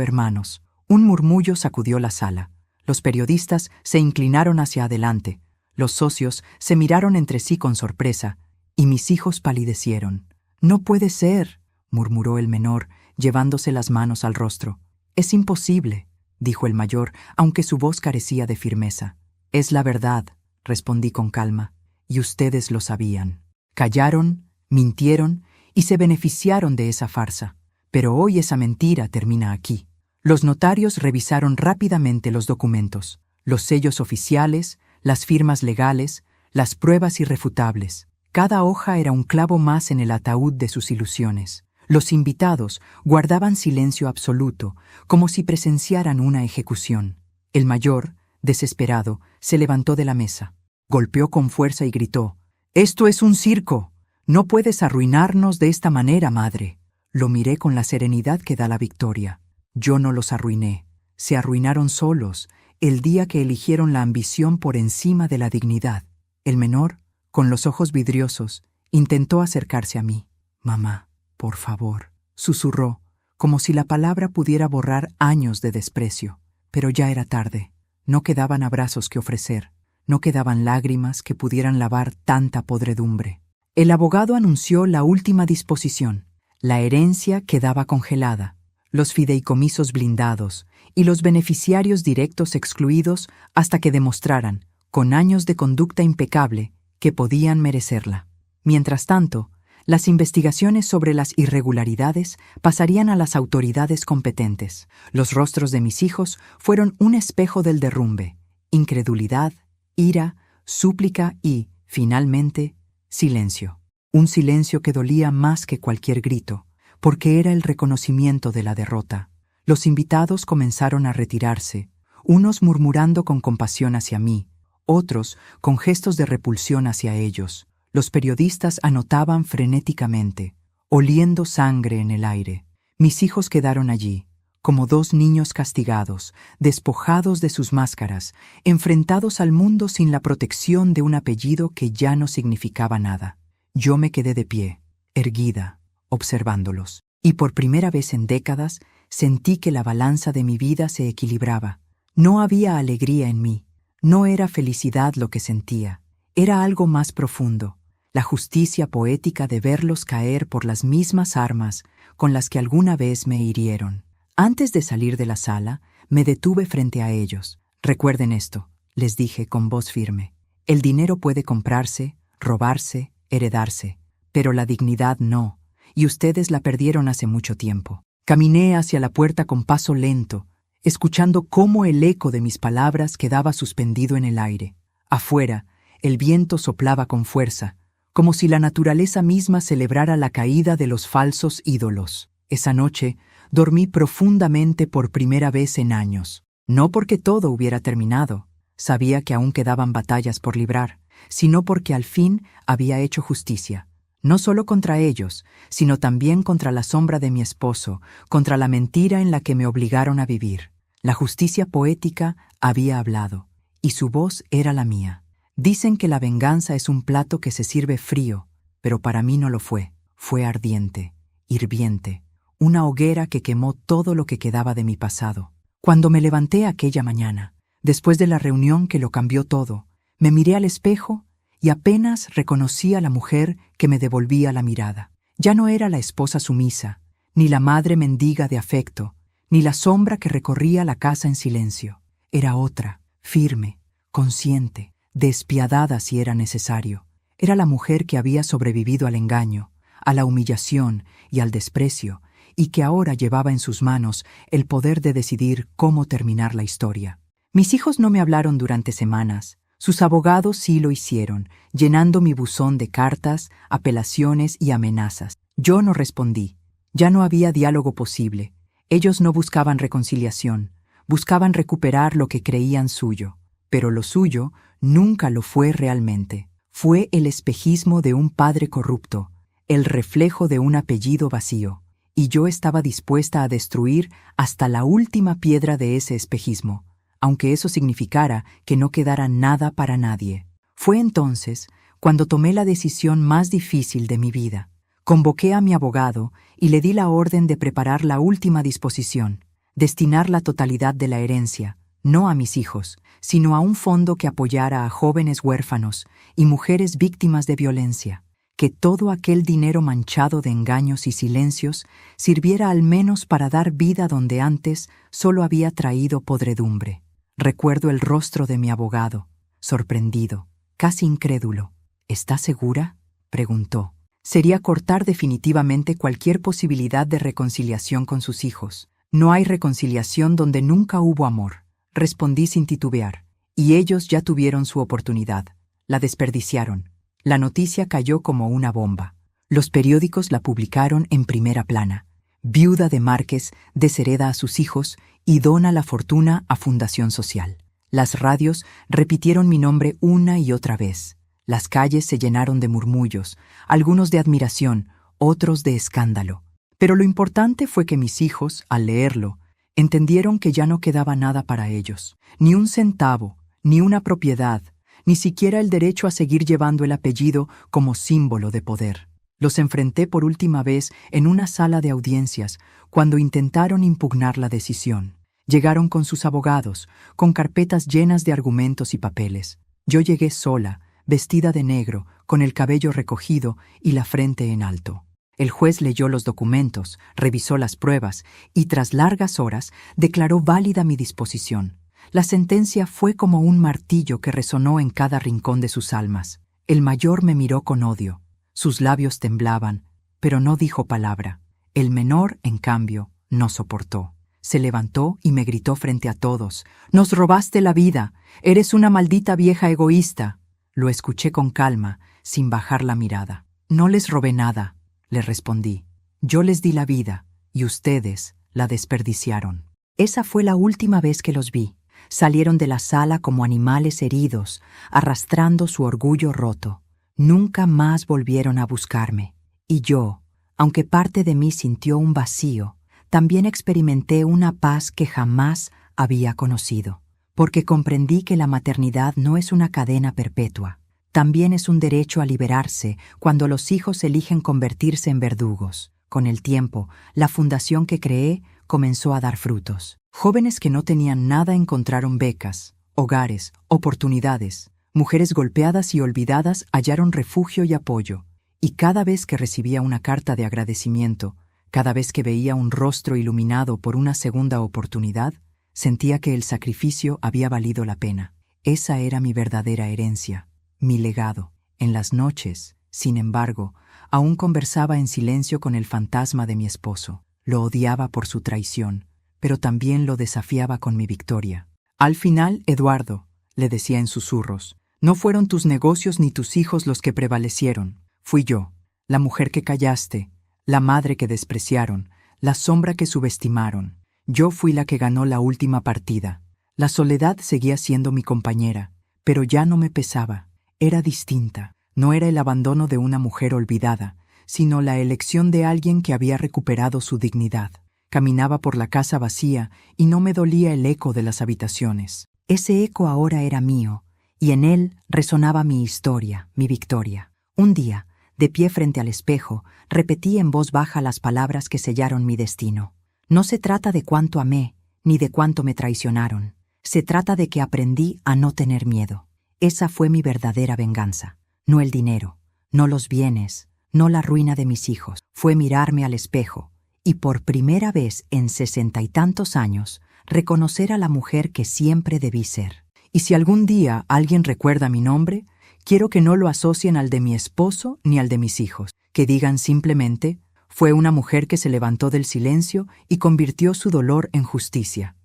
hermanos. Un murmullo sacudió la sala. Los periodistas se inclinaron hacia adelante. Los socios se miraron entre sí con sorpresa, y mis hijos palidecieron. «No puede ser», murmuró el menor, llevándose las manos al rostro. «Es imposible», dijo el mayor, aunque su voz carecía de firmeza. «Es la verdad», respondí con calma, «y ustedes lo sabían». Callaron, mintieron y se beneficiaron de esa farsa. Pero hoy esa mentira termina aquí. Los notarios revisaron rápidamente los documentos, los sellos oficiales, las firmas legales, las pruebas irrefutables. Cada hoja era un clavo más en el ataúd de sus ilusiones. Los invitados guardaban silencio absoluto, como si presenciaran una ejecución. El mayor, desesperado, se levantó de la mesa, golpeó con fuerza y gritó: «¡Esto es un circo! No puedes arruinarnos de esta manera, madre». Lo miré con la serenidad que da la victoria. Yo no los arruiné. Se arruinaron solos el día que eligieron la ambición por encima de la dignidad. El menor, con los ojos vidriosos, intentó acercarse a mí. «Mamá, por favor», susurró, como si la palabra pudiera borrar años de desprecio. Pero ya era tarde. No quedaban abrazos que ofrecer. No quedaban lágrimas que pudieran lavar tanta podredumbre. El abogado anunció la última disposición. La herencia quedaba congelada, los fideicomisos blindados y los beneficiarios directos excluidos hasta que demostraran, con años de conducta impecable, que podían merecerla. Mientras tanto, las investigaciones sobre las irregularidades pasarían a las autoridades competentes. Los rostros de mis hijos fueron un espejo del derrumbe: incredulidad, ira, súplica y, finalmente, silencio. Un silencio que dolía más que cualquier grito, porque era el reconocimiento de la derrota. Los invitados comenzaron a retirarse, unos murmurando con compasión hacia mí, otros con gestos de repulsión hacia ellos. Los periodistas anotaban frenéticamente, oliendo sangre en el aire. Mis hijos quedaron allí, como dos niños castigados, despojados de sus máscaras, enfrentados al mundo sin la protección de un apellido que ya no significaba nada. Yo me quedé de pie, erguida, observándolos, y por primera vez en décadas sentí que la balanza de mi vida se equilibraba. No había alegría en mí, no era felicidad lo que sentía, era algo más profundo, la justicia poética de verlos caer por las mismas armas con las que alguna vez me hirieron. Antes de salir de la sala, me detuve frente a ellos. «Recuerden esto», les dije con voz firme. «El dinero puede comprarse, robarse, heredarse, pero la dignidad no, y ustedes la perdieron hace mucho tiempo». Caminé hacia la puerta con paso lento, escuchando cómo el eco de mis palabras quedaba suspendido en el aire. Afuera, el viento soplaba con fuerza, como si la naturaleza misma celebrara la caída de los falsos ídolos. Esa noche dormí profundamente por primera vez en años. No porque todo hubiera terminado, sabía que aún quedaban batallas por librar, sino porque al fin había hecho justicia, no solo contra ellos, sino también contra la sombra de mi esposo, contra la mentira en la que me obligaron a vivir. La justicia poética había hablado, y su voz era la mía. Dicen que la venganza es un plato que se sirve frío, pero para mí no lo fue. Fue ardiente, hirviente, una hoguera que quemó todo lo que quedaba de mi pasado. Cuando me levanté aquella mañana, después de la reunión que lo cambió todo, me miré al espejo y apenas reconocí a la mujer que me devolvía la mirada. Ya no era la esposa sumisa, ni la madre mendiga de afecto, ni la sombra que recorría la casa en silencio. Era otra, firme, consciente, despiadada si era necesario. Era la mujer que había sobrevivido al engaño, a la humillación y al desprecio, y que ahora llevaba en sus manos el poder de decidir cómo terminar la historia. Mis hijos no me hablaron durante semanas. Sus abogados sí lo hicieron, llenando mi buzón de cartas, apelaciones y amenazas. Yo no respondí. Ya no había diálogo posible. Ellos no buscaban reconciliación, buscaban recuperar lo que creían suyo. Pero lo suyo nunca lo fue realmente. Fue el espejismo de un padre corrupto, el reflejo de un apellido vacío, y yo estaba dispuesta a destruir hasta la última piedra de ese espejismo, aunque eso significara que no quedara nada para nadie. Fue entonces cuando tomé la decisión más difícil de mi vida. Convoqué a mi abogado y le di la orden de preparar la última disposición. destinar la totalidad de la herencia, no a mis hijos, sino a un fondo que apoyara a jóvenes huérfanos y mujeres víctimas de violencia, que todo aquel dinero manchado de engaños y silencios sirviera al menos para dar vida donde antes solo había traído podredumbre. Recuerdo el rostro de mi abogado, sorprendido, casi incrédulo. ¿Está segura?, preguntó. Sería cortar definitivamente cualquier posibilidad de reconciliación con sus hijos. No hay reconciliación donde nunca hubo amor, respondí sin titubear. Y ellos ya tuvieron su oportunidad. La desperdiciaron. La noticia cayó como una bomba. Los periódicos la publicaron en primera plana. Viuda de Márquez deshereda a sus hijos y dona la fortuna a Fundación Social. Las radios repitieron mi nombre una y otra vez. Las calles se llenaron de murmullos, algunos de admiración, otros de escándalo. Pero lo importante fue que mis hijos, al leerlo, entendieron que ya no quedaba nada para ellos. Ni un centavo, ni una propiedad, ni siquiera el derecho a seguir llevando el apellido como símbolo de poder. Los enfrenté por última vez en una sala de audiencias cuando intentaron impugnar la decisión. Llegaron con sus abogados, con carpetas llenas de argumentos y papeles. Yo llegué sola, vestida de negro, con el cabello recogido y la frente en alto. El juez leyó los documentos, revisó las pruebas y, tras largas horas, declaró válida mi disposición. La sentencia fue como un martillo que resonó en cada rincón de sus almas. El mayor me miró con odio. Sus labios temblaban, pero no dijo palabra. El menor, en cambio, no soportó. Se levantó y me gritó frente a todos: «¡Nos robaste la vida! ¡Eres una maldita vieja egoísta!». Lo escuché con calma, sin bajar la mirada. «No les robé nada», le respondí. «Yo les di la vida, y ustedes la desperdiciaron». Esa fue la última vez que los vi. Salieron de la sala como animales heridos, arrastrando su orgullo roto. Nunca más volvieron a buscarme. Y yo, aunque parte de mí sintió un vacío, también experimenté una paz que jamás había conocido, porque comprendí que la maternidad no es una cadena perpetua. También es un derecho a liberarse cuando los hijos eligen convertirse en verdugos. Con el tiempo, la fundación que creé comenzó a dar frutos. Jóvenes que no tenían nada encontraron becas, hogares, oportunidades. Mujeres golpeadas y olvidadas hallaron refugio y apoyo. Y cada vez que recibía una carta de agradecimiento, cada vez que veía un rostro iluminado por una segunda oportunidad, sentía que el sacrificio había valido la pena. Esa era mi verdadera herencia, mi legado. En las noches, sin embargo, aún conversaba en silencio con el fantasma de mi esposo. Lo odiaba por su traición, pero también lo desafiaba con mi victoria. «Al final, Eduardo», le decía en susurros, «no fueron tus negocios ni tus hijos los que prevalecieron. Fui yo, la mujer que callaste, la madre que despreciaron, la sombra que subestimaron. Yo fui la que ganó la última partida. La soledad seguía siendo mi compañera, pero ya no me pesaba. Era distinta. No era el abandono de una mujer olvidada, sino la elección de alguien que había recuperado su dignidad. Caminaba por la casa vacía y no me dolía el eco de las habitaciones. Ese eco ahora era mío, y en él resonaba mi historia, mi victoria. Un día, de pie frente al espejo, repetí en voz baja las palabras que sellaron mi destino. No se trata de cuánto amé, ni de cuánto me traicionaron. Se trata de que aprendí a no tener miedo. Esa fue mi verdadera venganza. No el dinero, no los bienes, no la ruina de mis hijos. Fue mirarme al espejo y por primera vez en 60 y tantos años reconocer a la mujer que siempre debí ser. Y si algún día alguien recuerda mi nombre, quiero que no lo asocien al de mi esposo ni al de mis hijos. Que digan simplemente: fue una mujer que se levantó del silencio y convirtió su dolor en justicia.